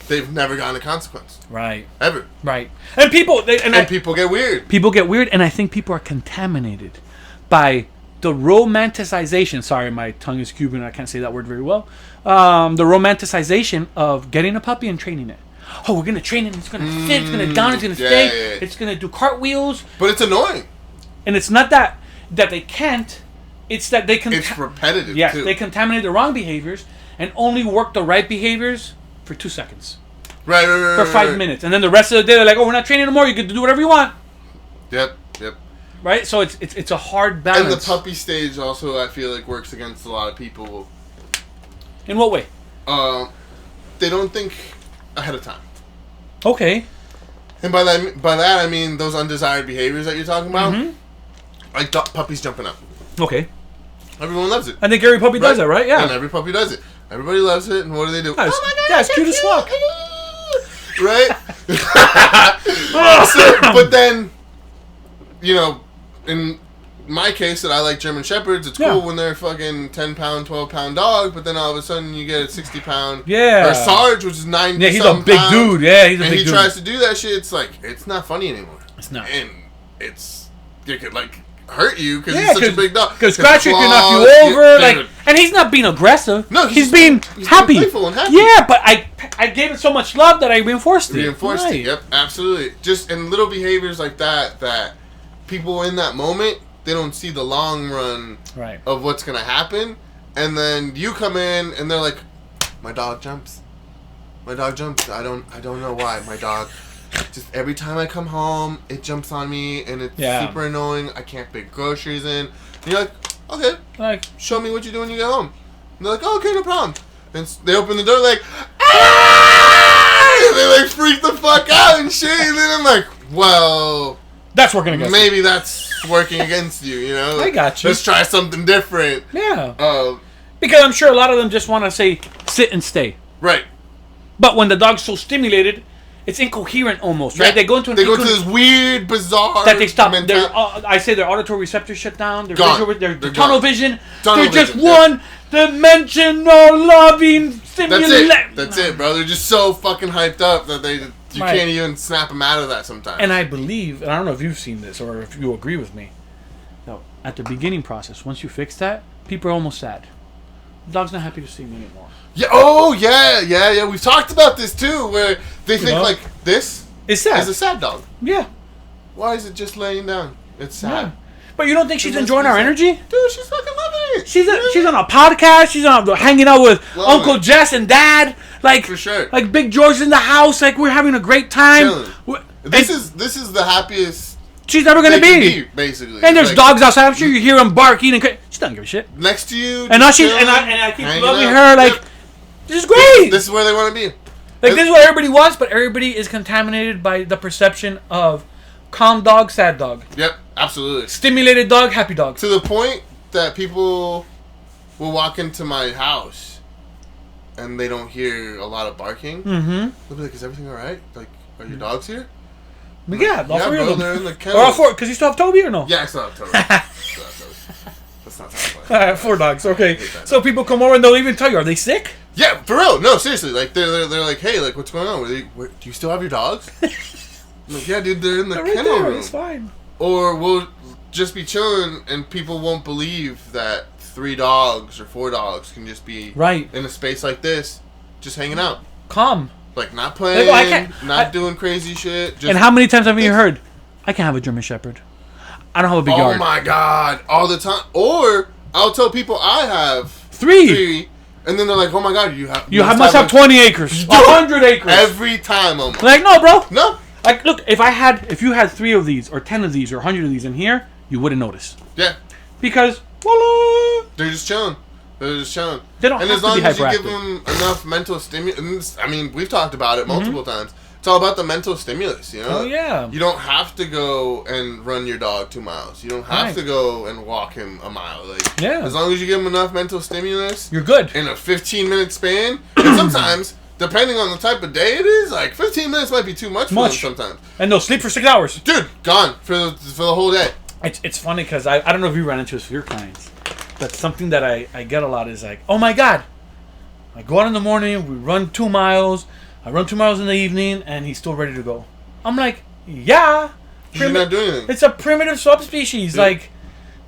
they've never gotten a consequence. Right. Ever. Right. And people... people get weird. People get weird, and I think people are contaminated by the romanticization. Sorry, my tongue is Cuban. I can't say that word very well. The romanticization of getting a puppy and training it. Oh, we're going to train it. It's going to sit. It's going to down. It's going to stay. Yeah. It's going to do cartwheels. But it's annoying. And it's not that they can't. It's that they... It's repetitive, yes, too. They contaminate the wrong behaviors and only work the right behaviors for 2 seconds. Right. For 5 minutes. And then the rest of the day, they're like, oh, we're not training anymore. You get to do whatever you want. Yep. Right? So it's a hard balance. And the puppy stage also, I feel like, works against a lot of people. In what way? They don't think ahead of time. Okay. And by that, I mean those undesired behaviors that you're talking about. Mm-hmm. Like puppies jumping up. Okay. Everyone loves it. I think every puppy does that, right? Yeah. And every puppy does it. Everybody loves it, and what do they do? Nice. Oh my god, yeah, it's cute as fuck. Right? But then, you know, in my case, that I like German Shepherds, it's cool when they're fucking 10-pound, 12-pound dog, but then all of a sudden you get a 60-pound. Yeah. Or Sarge, which is 90 Yeah, he's a big pounds, dude. Yeah, he's a big dude. And he tries to do that shit, it's like, it's not funny anymore. It's not. And it could, like, hurt you because he's such a big dog. Because Scratcher can knock you over, and he's not being aggressive. No, he's being happy. Being playful and happy. Yeah, but I gave it so much love that I reinforced it. It. Yep, absolutely. Just in little behaviors like that people in that moment, they don't see the long run of what's gonna happen, and then you come in and they're like, my dog jumps. I don't know why. My dog. Just every time I come home, it jumps on me, and it's super annoying. I can't pick groceries in. And you're like, okay, show me what you do when you get home. And they're like, oh, okay, no problem. And they open the door like, ah! And they like freak the fuck out and shit. And then I'm like, well, that's working against you. Maybe that's working against you. You know, I got you. Let's try something different. Yeah. Because I'm sure a lot of them just want to say sit and stay. Right. But when the dog's so stimulated, it's incoherent almost, right? Yeah. They go into this weird, bizarre that they stop. I say their auditory receptors shut down. Their tunnel vision. They're just one-dimensional loving stimulation. That's it, bro. They're just so fucking hyped up that you can't even snap them out of that sometimes. And I believe, and I don't know if you've seen this or if you agree with me. No, at the beginning process, once you fix that, people are almost sad. The dog's not happy to see me anymore. Yeah. Oh, yeah. We've talked about this too, where they think like this is sad. Is a sad dog. Yeah. Why is it just laying down? It's sad. Yeah. But you don't think she's enjoying our energy? Dude, she's fucking loving it. She's on a podcast. She's hanging out with Uncle Jess and Dad. Like, for sure. Like Big George's in the house. Like, we're having a great time. This is the happiest she's never gonna be, basically. And there's dogs outside. I'm sure you hear them bark, eating. She doesn't give a shit. Next to you. And now I keep loving her. Like, this is great. This is where they want to be. Like, this is what everybody wants, but everybody is contaminated by the perception of calm dog, sad dog. Yep, absolutely. Stimulated dog, happy dog. To the point that people will walk into my house and they don't hear a lot of barking. Mm-hmm. They'll be like, is everything all right? Like, are your dogs here? Yeah, all three of them. They're in the kennel. Or all four, because you still have Toby or no? Yeah, I still have Toby. That's not how I play. 4 dogs, okay. So people come over and they'll even tell you, are they sick? Yeah, for real. No, seriously. Like, they're like, hey, like, what's going on? Do you still have your dogs? I'm like, yeah, dude, they're in the kennel room. It's fine. Or we'll just be chilling and people won't believe that 3 dogs or 4 dogs can just be in a space like this, just hanging out. Calm. Like, not playing, not doing crazy shit. Just, and how many times have you heard, I can't have a German Shepherd. I don't have a big yard. Oh my God. All the time. Or I'll tell people I have 3. And then they're like, oh my God, you must have 20 acres. 100 acres. Every time almost. Like, no, bro. No. Like, look, if you had 3 of these, or 10 of these, or 100 of these in here, you wouldn't notice. Yeah. Because, voila. They're just chilling. They're just chilling. They don't and have as long to be as you give hyperactive. them enough mental stimulus, I mean, we've talked about it multiple times. It's all about the mental stimulus, you know? Oh, yeah. You don't have to go and run your dog 2 miles. You don't have to go and walk him a mile. Like, as long as you give him enough mental stimulus, you're good. In a 15-minute span. And sometimes, depending on the type of day it is, like 15 minutes might be too much for them sometimes. And they'll sleep for 6 hours. Dude, gone for the whole day. It's funny because I don't know if you run into this with your clients, but something that I get a lot is like, oh my God, I go out in the morning, we run 2 miles, I run 2 miles in the evening, and he's still ready to go. I'm like, yeah. You're not doing anything. It's a primitive subspecies. Yeah. Like,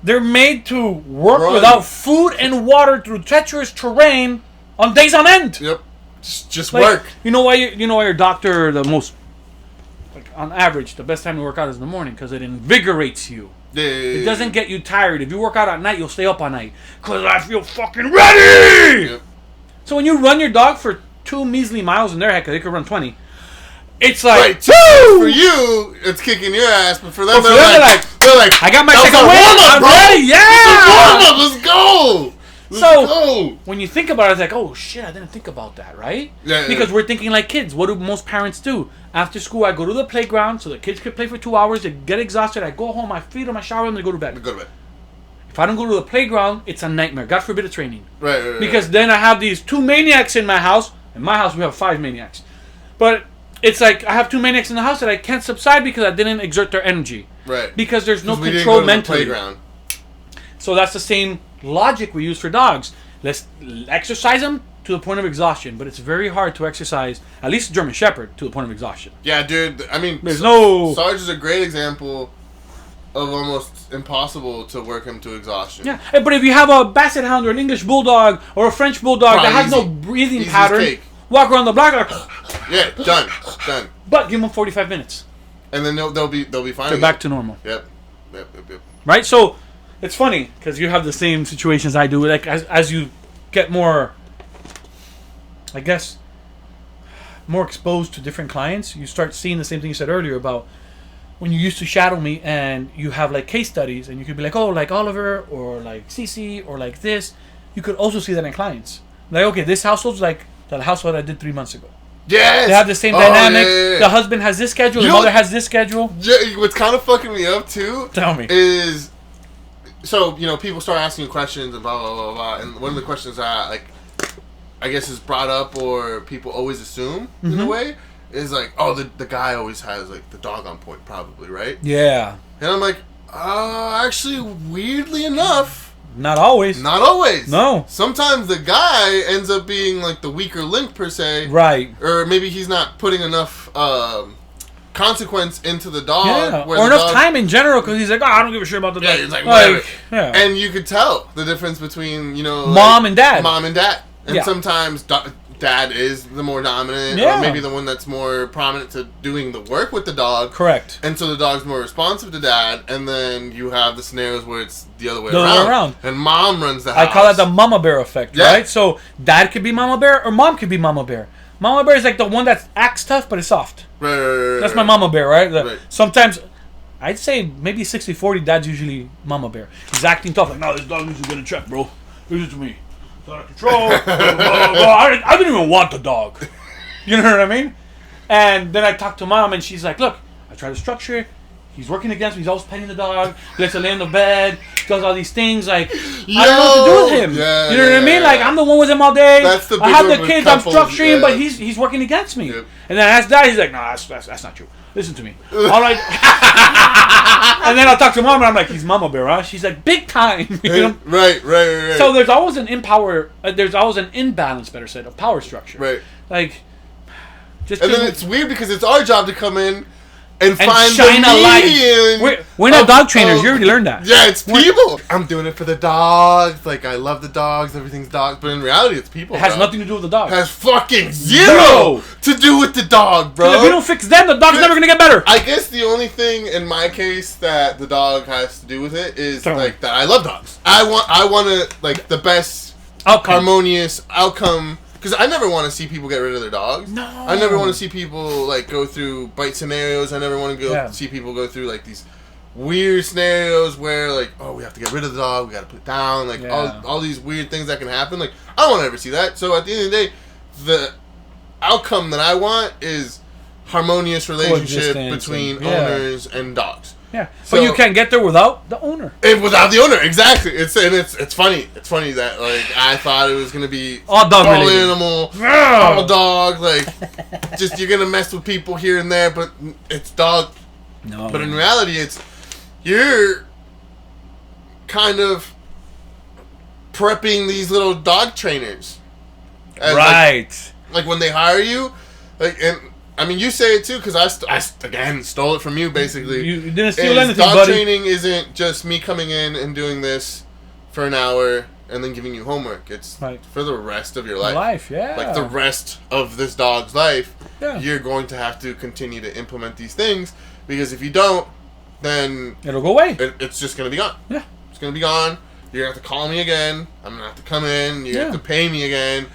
they're made to work without food and water through treacherous terrain on days on end. Yep. Just like, work. You know why your doctor, the most, like on average, the best time to work out is in the morning because it invigorates you. Yeah. It doesn't get you tired. If you work out at night, you'll stay up all night. Because I feel fucking ready! Yep. So when you run your dog for 2 measly miles in their head, because they could run 20, it's like, for you, it's kicking your ass, but for them, they're like, I got my second win, I'm ready, yeah! Let's go! So, when you think about it, it's like, oh shit, I didn't think about that, right? Yeah. Because we're thinking like kids. What do most parents do? After school, I go to the playground so the kids could play for 2 hours. They get exhausted. I go home, I feed them, I shower them, they go to bed. If I don't go to the playground, it's a nightmare. God forbid it's raining. Right. Because then I have these 2 maniacs in my house. In my house, we have 5 maniacs. But it's like I have 2 maniacs in the house that I can't subside because I didn't exert their energy. Right. Because there's no control mentally. So that's the same logic we use for dogs. Let's exercise them to the point of exhaustion, but it's very hard to exercise, at least a German Shepherd, to the point of exhaustion. Yeah, dude. I mean, Sarge is a great example of almost impossible to work him to exhaustion. Yeah, but if you have a Basset Hound or an English Bulldog or a French Bulldog that has no breathing pattern, walk around the block, yeah, done. But give them 45 minutes, and then they'll be fine. They're back to normal. Yep. Right, so. It's funny because you have the same situations I do. Like as you get more, I guess, more exposed to different clients, you start seeing the same thing you said earlier about when you used to shadow me and you have like case studies and you could be like, oh, like Oliver or like Cece or like this. You could also see that in clients. Like, okay, this household's like the household I did 3 months ago. Yes! They have the same dynamic. Yeah. The husband has this schedule. The mother has this schedule. Yeah, what's kind of fucking me up too. Tell me. Is so, you know, people start asking questions and blah, blah, blah, blah. And one of the questions that, like, I guess is brought up or people always assume, in a way, is like, oh, the guy always has, like, the dog on point, probably, right? Yeah. And I'm like, actually, weirdly enough. Not always. Not always. No. Sometimes the guy ends up being, like, the weaker link, per se. Right. Or maybe he's not putting enough consequence into the dog, or enough time in general, because he's like, oh, I don't give a shit about the dog. Yeah, he's like, whatever. Yeah. And you could tell the difference between, you know, mom and dad. And sometimes dad is the more dominant, or maybe the one that's more prominent to doing the work with the dog. Correct. And so the dog's more responsive to dad, and then you have the scenarios where it's the other way around. And mom runs the house. I call that the mama bear effect, right? So dad could be mama bear, or mom could be mama bear. Mama bear is like the one that acts tough but is soft. Right. That's my mama bear, right? Sometimes, I'd say maybe 60-40, dad's usually mama bear. He's acting tough, like, no, this dog needs to get in check, bro. Leave it to me. It's out of control. I didn't even want the dog. You know what I mean? And then I talk to mom, and she's like, look, I try to structure. He's working against me. He's always petting the dog. Lets her lay in the bed. Does all these things. Like, I don't know what to do with him. You know what I mean? Like, I'm the one with him all day. That's the big I have the kids. I'm structuring, but he's working against me. Yep. And then I ask dad. He's like, no, that's not true. Listen to me. All right. And then I'll talk to mom, and I'm like, he's mama bear, huh? She's like, big time. You know? Right. So there's always there's always an imbalance, better said, of power structure. Right. Like, just. And then it's weird because it's our job to come in and find shine the a light. We're not dog trainers. You already learned that. Yeah, it's people. I'm doing it for the dogs. Like, I love the dogs. Everything's dogs. But in reality, it's people. It has nothing to do with the dog. It has fucking zero to do with the dog, bro. If we don't fix them, the dog's never going to get better. I guess the only thing in my case that the dog has to do with it is, like, that I love dogs. I want to, like, the best harmonious outcome. Because I never want to see people get rid of their dogs. No. I never want to see people, like, go through bite scenarios. I never want to see people go through, like, these weird scenarios where like, oh, we have to get rid of the dog, we got to put it down, like all these weird things that can happen. Like, I don't want to ever see that. So at the end of the day, the outcome that I want is harmonious relationship between owners and dogs. Yeah, so, but you can't get there without the owner. And without the owner, exactly. It's funny. It's funny that like I thought it was gonna be all dog, all animal, all dog. Like just you're gonna mess with people here and there, but it's dog. No. But in reality, you're kind of prepping these little dog trainers, right? Like when they hire you, like and. I mean, you say it too, because I again stole it from you, basically. You didn't steal anything, dog buddy. training isn't just me coming in and doing this for an hour and then giving you homework. It's for the rest of your life. Like the rest of this dog's life, you're going to have to continue to implement these things, because if you don't, then it'll go away. It's just going to be gone. Yeah. It's going to be gone. You're going to have to call me again. I'm going to have to come in. You're going to have to pay me again.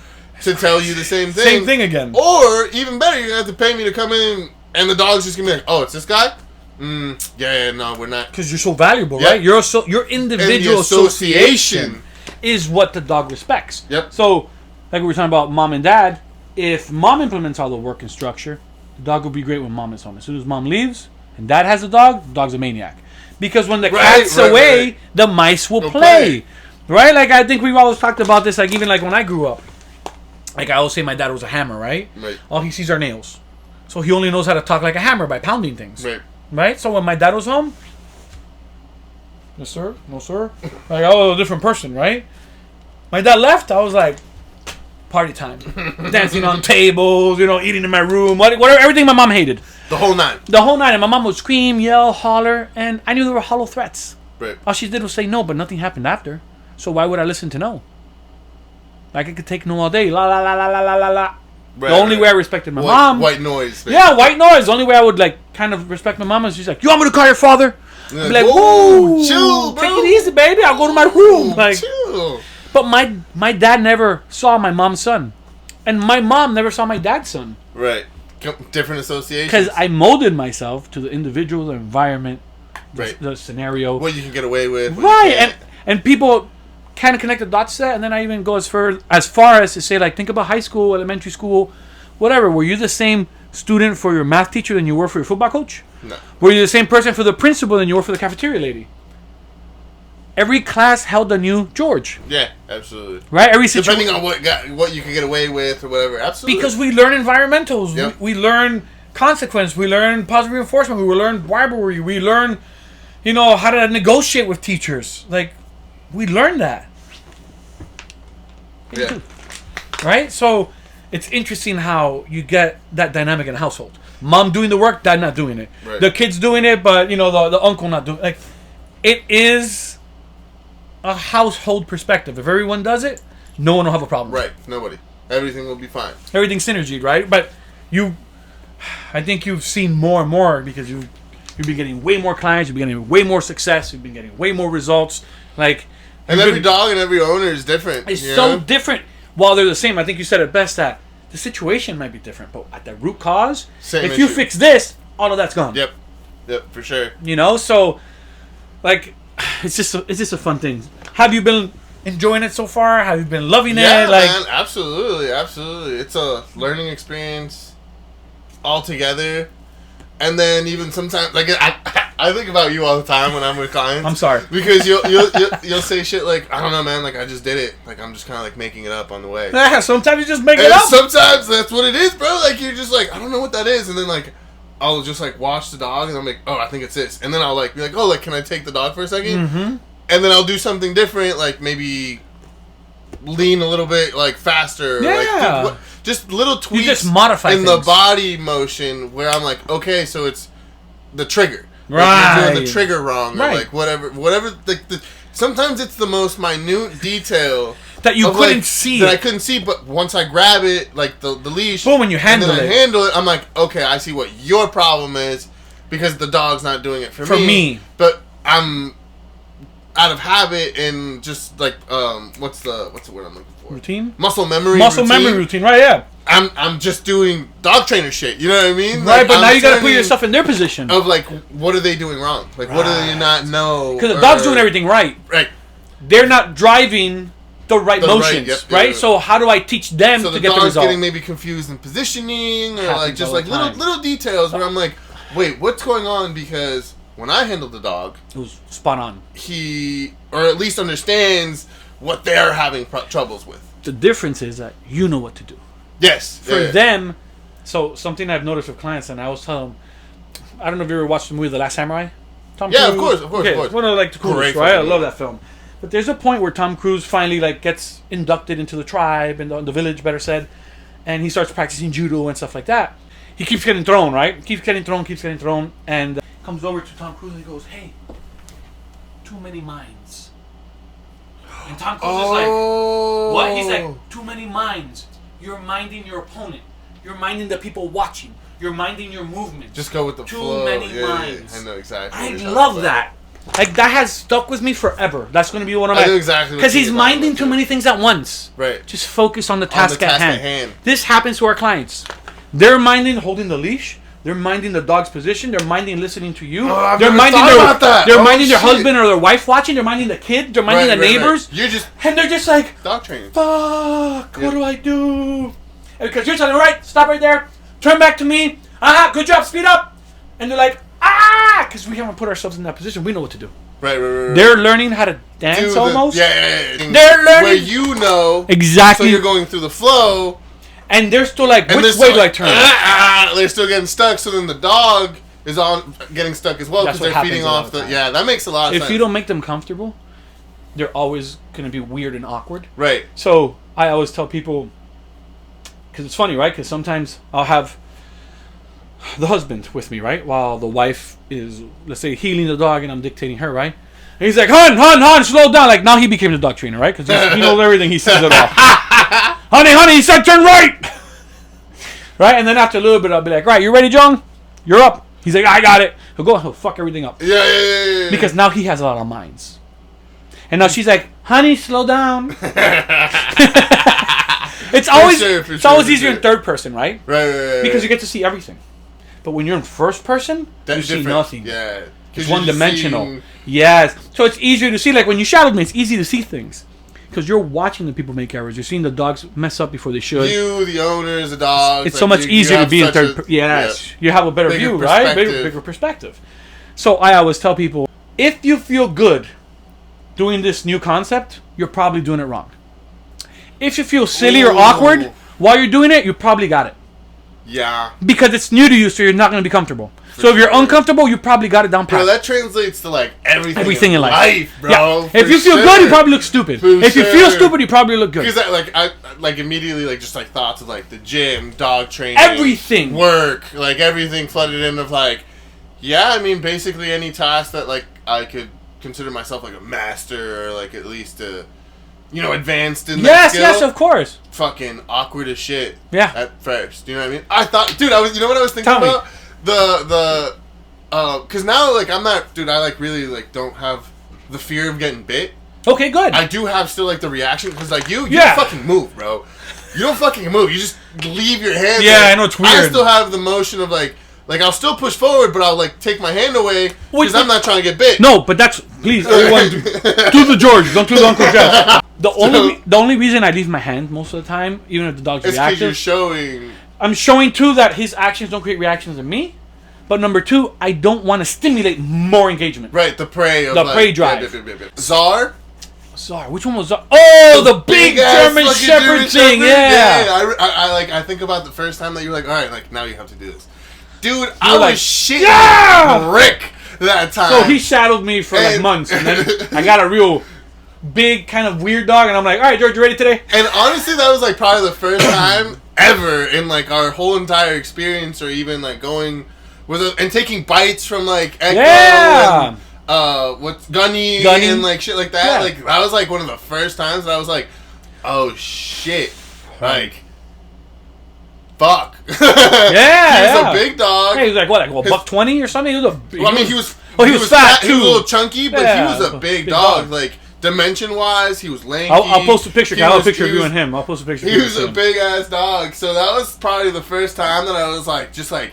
To tell you the same thing. Same thing again. Or, even better, you're going to have to pay me to come in, and the dog's just going to be like, oh, it's this guy? No, we're not. Because you're so valuable, right? Your individual association is what the dog respects. Yep. So, like we were talking about mom and dad, if mom implements all the work and structure, the dog will be great when mom is home. As soon as mom leaves and dad has a dog, the dog's a maniac. Because when the cat's away, the mice will play. Right? Like, I think we've always talked about this, like, even like when I grew up. Like, I always say my dad was a hammer, right? All he sees are nails. So he only knows how to talk like a hammer by pounding things. Right? So when my dad was home, yes, sir? No, sir? Like, I was a different person, right? My dad left, I was like, party time. Dancing on tables, eating in my room, whatever, everything my mom hated. The whole night. And my mom would scream, yell, holler, and I knew they were hollow threats. Right. All she did was say no, but nothing happened after. So why would I listen to no? Like, I could take no all day. La, la, la, la, la, la, la. The only way I respected my mom. White noise. Basically. Yeah, white noise. The only way I would, like, kind of respect my mom is she's like, you want me to call your father? I'd be like, whoa, chill, bro. Take it easy, baby. I'll go to my room. Like, chill. But my dad never saw my mom's son. And my mom never saw my dad's son. Right. Different associations. Because I molded myself to the individual, the environment, the scenario. What you can get away with. Right. And people kind of connect the dots to that, and then I even go as far as to say, like, think about high school, elementary school, whatever. Were you the same student for your math teacher than you were for your football coach? No. Were you the same person for the principal than you were for the cafeteria lady? Every class held a new George. Yeah, absolutely. Right? Every situation. Depending on what you can get away with or whatever. Absolutely. Because we learn environmentals. Yep. We learn consequence. We learn positive reinforcement. We learn bribery. We learn, how to negotiate with teachers. Like, we learn that. Yeah. Right? So, it's interesting how you get that dynamic in a household. Mom doing the work, dad not doing it. Right. The kid's doing it, but, the uncle not doing it. Like, it is a household perspective. If everyone does it, no one will have a problem. Right. Nobody. Everything will be fine. Everything's synergy, right? But I think you've seen more and more because you've been getting way more clients, you've been getting way more success, you've been getting way more results. Like, and every dog and every owner is different. It's so different. While they're the same, I think you said it best that the situation might be different, but at the root cause, if you fix this, all of that's gone. Yep, for sure. So, like, it's just a fun thing. Have you been enjoying it so far? Have you been loving it? Yeah, man, absolutely. It's a learning experience altogether. And then even sometimes, like, I think about you all the time when I'm with clients. I'm sorry. Because you'll say shit like, I don't know, man, like, I just did it. Like, I'm just kind of, like, making it up on the way. Yeah, sometimes you just make it up. Sometimes that's what it is, bro. Like, you're just like, I don't know what that is. And then, like, I'll just, like, watch the dog, and I'm like, oh, I think it's this. And then I'll, like, be like, oh, like, can I take the dog for a second? Mm-hmm. And then I'll do something different, like, maybe lean a little bit, like, faster. Yeah. Or, like, just little tweaks you just modify in things. the body motion where I'm like, okay, so it's the trigger. Right. Like, you're doing the trigger wrong. Right. Or, like, whatever. Like, sometimes it's the most minute detail that you couldn't like, see. That I couldn't see, but once I grab it, like the leash, boom, when you handle and then I handle it, I'm like, okay, I see what your problem is because the dog's not doing it for me. But I'm out of habit and just like what's the word I'm looking for? Routine? Muscle memory routine, right? Yeah. I'm just doing dog trainer shit. You know what I mean? Right, like, but now you got to put yourself in their position. Of like, what are they doing wrong? Like, what do they not know? Because the dog's doing everything right. Right. They're not driving the right motions, right? So how do I teach them to get the result? So the dog's getting maybe confused in positioning, or like just like little details where I'm like, wait, what's going on? Because when I handled the dog, it was spot on. He, or at least understands what they're having troubles with. The difference is that you know what to do. Yes. For them, so something I've noticed with clients, and I always tell them, I don't know if you ever watched the movie The Last Samurai? Tom Cruise? Of course. It's one of like the coolest, right? I love that film. But there's a point where Tom Cruise finally like gets inducted into the tribe, and the village, better said, and he starts practicing judo and stuff like that. He keeps getting thrown, right? Keeps getting thrown, and comes over to Tom Cruise and he goes, "Hey, too many minds." And Tom Cruise is like, "What?" He's like, "Too many minds. You're minding your opponent. You're minding the people watching. You're minding your movements. Just go with the flow. Too many minds." I know exactly. I love that. Like, that has stuck with me forever. That's going to be one of my... I know exactly. Because he's minding too many things at once. Right. Just focus on the task at hand. This happens to our clients. They're minding holding the leash. They're minding the dog's position. They're minding listening to you. They're minding their husband or their wife watching. They're minding the kid. They're minding the neighbors. You're just... And they're just like... Dog training. Fuck. What do I do? And because you're telling them, right, stop right there. Turn back to me. Good job. Speed up. And they're like... Because we haven't put ourselves in that position. We know what to do. Right. They're learning how to dance almost. Yeah. They're learning. Where you know. Exactly. So you're going through the flow. And they're still like, which way do I turn? They're still getting stuck. So then the dog is getting stuck as well because they're feeding off the... Yeah, that makes a lot of sense. If you don't make them comfortable, they're always going to be weird and awkward. Right. So I always tell people, because it's funny, right? Because sometimes I'll have the husband with me, right? While the wife is, let's say, healing the dog and I'm dictating her, right? And he's like, hun, slow down. Like, now he became the dog trainer, right? Because he knows everything. He sees it all. honey, he said turn right. Right? And then after a little bit, I'll be like, right, you ready, John? You're up. He's like, I got it. He'll fuck everything up. Yeah. Because now he has a lot of minds. And now she's like, honey, slow down. It's always easier in third person, right? Right. Because you get to see everything. But when you're in first person, you see nothing. Yeah. It's one-dimensional. Yes. So it's easier to see. Like when you shadowed me, it's easy to see things. Because you're watching the people make errors. You're seeing the dogs mess up before they should. You, the owners, the dogs. It's so much easier to be in third person. Yes. You have a better view, right? Bigger perspective. So I always tell people, if you feel good doing this new concept, you're probably doing it wrong. If you feel silly or awkward while you're doing it, you probably got it. Yeah. Because it's new to you, so you're not going to be comfortable. So if you're uncomfortable, you probably got it down pat. Bro, that translates to like everything in life, bro. Yeah. If you feel good, you probably look stupid. If you feel stupid, you probably look good. Because I immediately just like thoughts of like the gym, dog training, everything, work, like everything flooded in of like, yeah, I mean basically any task that like I could consider myself like a master or like at least advanced in that skill. Yes, of course. Fucking awkward as shit. Yeah. At first, you know what I mean? I thought, dude, you know what I was thinking about? Because now, like, I'm not, dude, I, like, really, like, don't have the fear of getting bit. Okay, good. I do have still, like, the reaction, because, like, you don't fucking move, bro. You don't fucking move. You just leave your hand. Yeah, I know, it's weird. I still have the motion of, like, I'll still push forward, but I'll, like, take my hand away, because I'm not trying to get bit. No, but that's, please, everyone, do the George, don't do the Uncle Jeff. The only reason I leave my hand most of the time, even if the dog's reactive, you're showing. I'm showing too that his actions don't create reactions in me. But number two, I don't want to stimulate more engagement. Right, the prey drive. Czar? Which one was Czar? Oh, the big German Shepherd thing. Yeah. I think about the first time that you were like, all right, like now you have to do this, dude. I was shitting Rick that time. So he shadowed me for like months, and then I got a real big kind of weird dog, and I'm like, all right, George, you ready today? And honestly, that was like probably the first time ever in like our whole entire experience, or even like going and taking bites from like Echo and Gunny and like shit like that. Like that was like one of the first times that I was like, oh shit, like fuck. He was a big dog. Yeah, he was like what, like $120 or something. He was a. He was fat too. He was a little chunky, but he was a big dog. Like dimension-wise, he was lanky. I'll post a picture. I'll have a picture of you and him. I'll post a picture. He was a big-ass dog. So that was probably the first time that I was like, just like,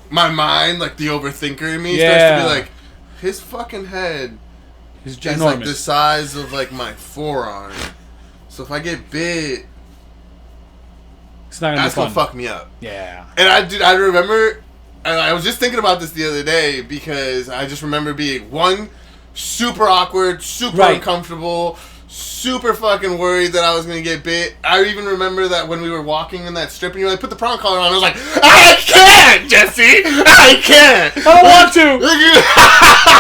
my mind, like the overthinker in me starts to be like, his fucking head is like the size of like my forearm. So if I get bit, it's not that's gonna fuck me up. Yeah. And I remember, and I was just thinking about this the other day because I just remember being super awkward, super uncomfortable, super fucking worried that I was gonna get bit. I even remember that when we were walking in that strip and you were like, put the prong collar on. I was like, I can't, Jesse! I can't! I don't want to!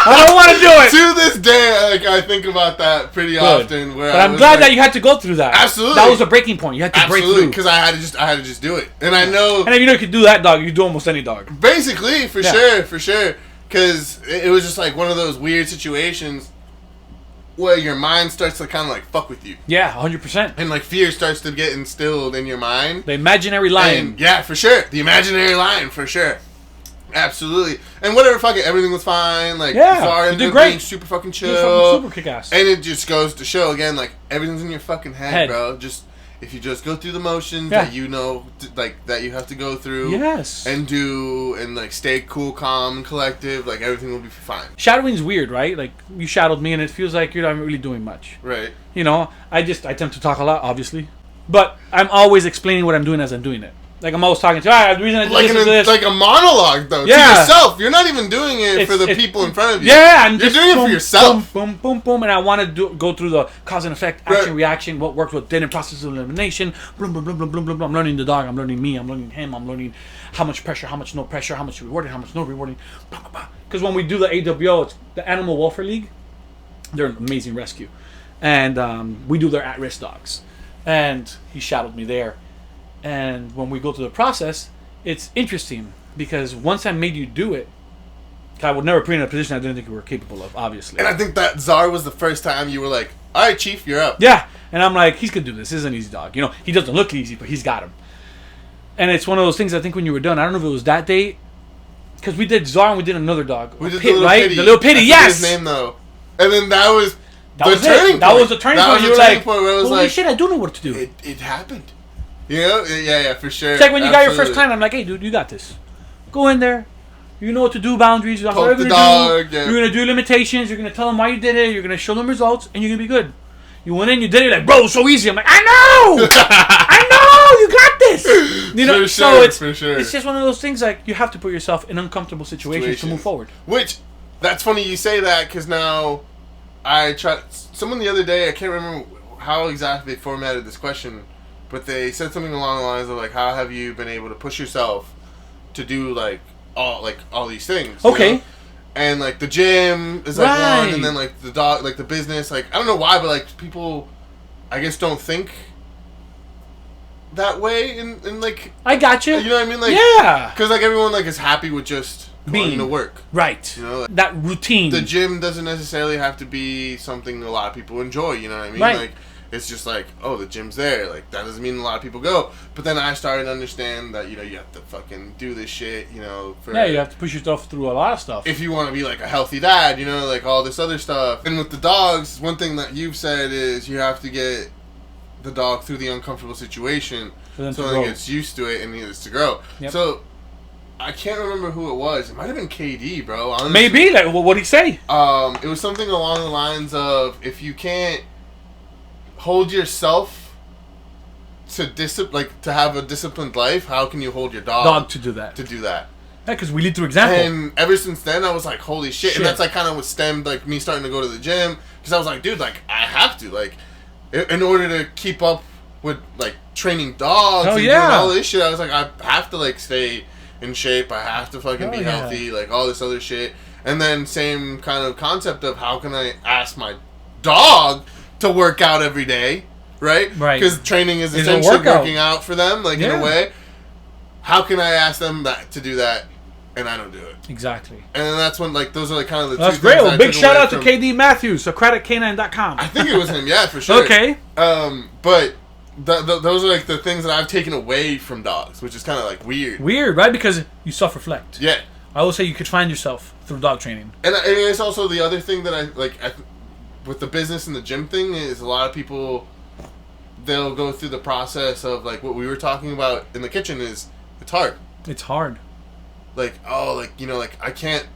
I don't want to do it! To this day, like, I think about that pretty often. But I'm glad that you had to go through that. Absolutely. That was a breaking point. You had to break through. Because I had to just do it. And I know... And if you know you could do that dog, you could do almost any dog. Basically, for sure. Because it was just like one of those weird situations where your mind starts to kind of like fuck with you. Yeah, 100%. And like fear starts to get instilled in your mind. The imaginary lion. And, yeah, for sure. The imaginary lion, for sure. Absolutely. And whatever, fuck it. Everything was fine. Like, you did great. Super fucking chill. Super kick-ass. And it just goes to show, again, like, everything's in your fucking head. Bro. Just... If you just go through the motions that you know, like, that you have to go through, and do, and like stay cool, calm, and collective, like everything will be fine. Shadowing's weird, right? Like you shadowed me, and it feels like you're not really doing much. Right. You know, I tend to talk a lot, obviously, but I'm always explaining what I'm doing as I'm doing it. Like I'm always talking to the reason I did this. Like a monologue though, to yourself. You're not even doing it for the people in front of you. Yeah, you're doing it for yourself. Boom, boom, boom, and I want to go through the cause and effect, action, reaction, what worked, what didn't, process of elimination. Boom, boom, boom, boom, boom, boom. I'm learning the dog. I'm learning me. I'm learning him. I'm learning how much pressure, how much no pressure, how much rewarding, how much no rewarding. Because when we do the AWO, it's the Animal Welfare League. They're an amazing rescue, and we do their at-risk dogs. And he shadowed me there. And when we go through the process, it's interesting because once I made you do it, I would never put you in a position I didn't think you were capable of, obviously. And I think that Czar was the first time you were like, all right, Chief, you're up. Yeah. And I'm like, he's going to do this. This is an easy dog. You know, he doesn't look easy, but he's got him. And it's one of those things, I think, when you were done, I don't know if it was that day, because we did Czar and we did another dog. We did the little Pitty. The little Pitty, yes! His name, though. And then that was the turning point. That was the turning point. You were like, holy shit, I do know what to do. It happened. You know? Yeah, for sure. It's like when you got your first time, I'm like, hey, dude, you got this. Go in there. You know what to do, boundaries. That's what you're going to do. You're going to do limitations. You're going to tell them why you did it. You're going to show them results, and you're going to be good. You went in, you did it, like, bro, it was so easy. I'm like, I know! I know! You got this! You know, for sure. It's just one of those things, like, you have to put yourself in uncomfortable situations to move forward. Which, that's funny you say that, because now someone the other day, I can't remember how exactly they formatted this question, but they said something along the lines of like, how have you been able to push yourself to do all these things? Okay. You know? And like the gym is like one, and then like the dog, like the business, like I don't know why, but like people, I guess, don't think that way. And like I got you. You know what I mean? Like because like everyone like is happy with just going to work, right? You know, like, that routine. The gym doesn't necessarily have to be something a lot of people enjoy. You know what I mean? Right. Like. It's just like, oh, the gym's there. Like, that doesn't mean a lot of people go. But then I started to understand that, you know, you have to fucking do this shit, you know. You have to push yourself through a lot of stuff. If you want to be, like, a healthy dad, you know, like, all this other stuff. And with the dogs, one thing that you've said is you have to get the dog through the uncomfortable situation so it gets used to it and needs to grow. Yep. So, I can't remember who it was. It might have been KD, bro. Honestly. Maybe. Like, what did he say? It was something along the lines of, if you can't hold yourself to have a disciplined life, how can you hold your dog to do that? Yeah, because we lead through example. And ever since then, I was like, holy shit. And that's like kind of what stemmed like me starting to go to the gym, because I was like, dude, like I have to, like, in order to keep up with like training dogs and doing all this shit. I was like, I have to like stay in shape. I have to fucking be healthy, like all this other shit. And then same kind of concept of how can I ask my dog to work out every day, right? Because training is essentially working out for them, like in a way. How can I ask them to do that, and I don't do it? Exactly. And then that's when, like, those are like kind of the that's great. Well, big shout out to KD Matthews, SocraticK9.com. I think it was him, yeah, for sure. Okay. But those are like the things that I've taken away from dogs, which is kind of like weird. Weird, right? Because you self-reflect. Yeah. I will say you could find yourself through dog training. And it's also the other thing that I with the business and the gym thing is a lot of people, they'll go through the process of like what we were talking about in the kitchen is it's hard. It's hard. Like, oh, like, you know, like I can't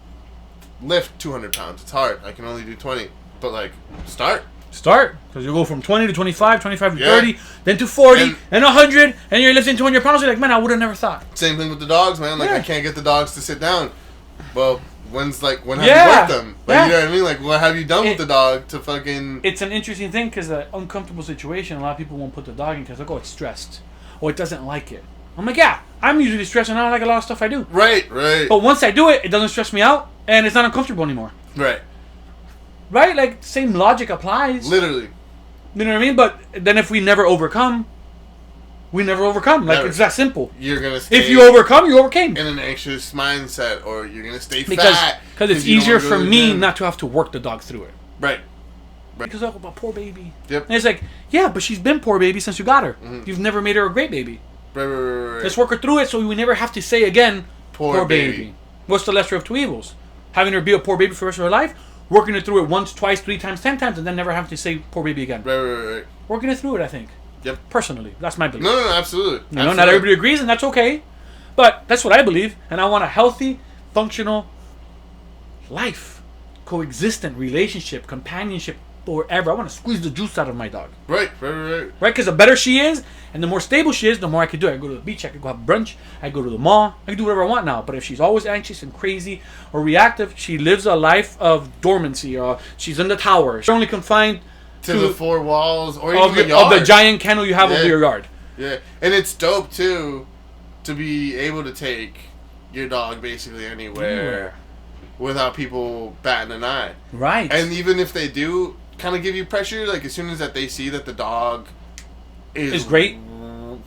lift 200 pounds. It's hard. I can only do 20. But like, start. Because you go from 20 to 25, 25 to 30, then to 40, and 100, and you're lifting 200 pounds. You're like, man, I would have never thought. Same thing with the dogs, man. Like, I can't get the dogs to sit down. Well, when have you worked them? Like, you know what I mean? Like, what have you done with the dog to fucking... It's an interesting thing because an uncomfortable situation, a lot of people won't put the dog in because they'll go, it's stressed. Or it doesn't like it. I'm like, yeah, I'm usually stressed and I don't like a lot of stuff I do. Right. But once I do it, it doesn't stress me out, and it's not uncomfortable anymore. Right? Like, same logic applies. Literally. You know what I mean? But then if we never overcome, we never overcome. Like, it's that simple. You're going to stay... If you overcome, you overcame. In an anxious mindset, or you're going to stay fat. Because it's easier for me not to have to work the dog through it. Right. Because, oh, but poor baby. Yep. And it's like, yeah, but she's been poor baby since you got her. Mm-hmm. You've never made her a great baby. Right. Let's work her through it so we never have to say again, poor baby. What's the lesser of two evils? Having her be a poor baby for the rest of her life, working her through it once, twice, 3 times, 10 times, and then never having to say poor baby again. Right. Working it through it, I think. Yep. Personally, that's my belief. No, absolutely. You know, not everybody agrees, and that's okay. But that's what I believe, and I want a healthy, functional life, coexistent relationship, companionship, forever. I want to squeeze the juice out of my dog. Right. Because the better she is, and the more stable she is, the more I can do. I can go to the beach, I can go have brunch, I can go to the mall, I can do whatever I want now. But if she's always anxious and crazy or reactive, she lives a life of dormancy, or she's in the tower. She's only confined to the 4 walls, or of, even the yard. Of the giant kennel you have over your yard. Yeah, and it's dope too to be able to take your dog basically anywhere without people batting an eye. Right. And even if they do kind of give you pressure, like as soon as that they see that the dog is great,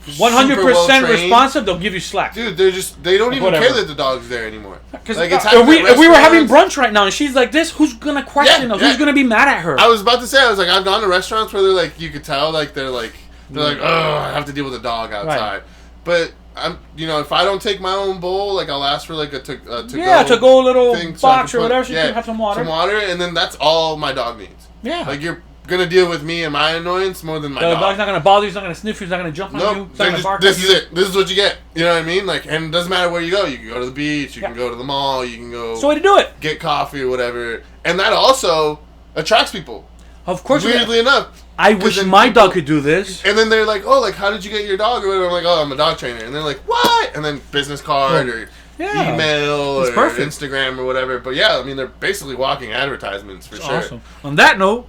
100% responsive, they'll give you slack. Dude, they don't even care that the dog's there anymore. Because like if we were having brunch right now and she's like this, who's gonna question us? Who's gonna be mad at her? I was about to say, I was like, I've gone to restaurants where they're like, you could tell like they're like, oh, I have to deal with a dog outside. Right. But I'm, you know, if I don't take my own bowl, like I'll ask for like a to-go little box or whatever, so you can have some water. Some water, and then that's all my dog needs. Yeah. Like you're gonna deal with me and my annoyance more than my dog. The dog's not gonna bother you. He's not gonna sniff you. He's not gonna jump on you. He's not gonna bark this is it. This is what you get. You know what I mean? Like, and it doesn't matter where you go. You can go to the beach. You can go to the mall. You can go. It's the way to do it. Get coffee or whatever, and that also attracts people. Of course. Weirdly enough. I wish my dog could do this. And then they're like, oh, like, how did you get your dog? Or whatever. I'm like, oh, I'm a dog trainer. And they're like, what? And then business card or email or Instagram or whatever. But yeah, I mean, they're basically walking advertisements for sure. Awesome. On that note,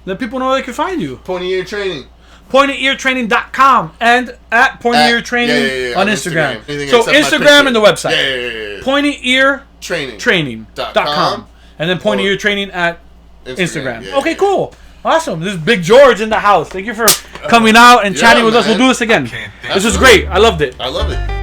let people know where they can find you. Pointy Ear Training. PointyEarTraining.com and at Pointy Ear Training on Instagram. So Instagram and the website. Yeah. Pointy Ear Training.com. And then Pointy Ear Training at Instagram. Yeah, okay, cool. Awesome. This is Big George in the house. Thank you for coming out and chatting with us. We'll do this again. This was great. I loved it. I love it.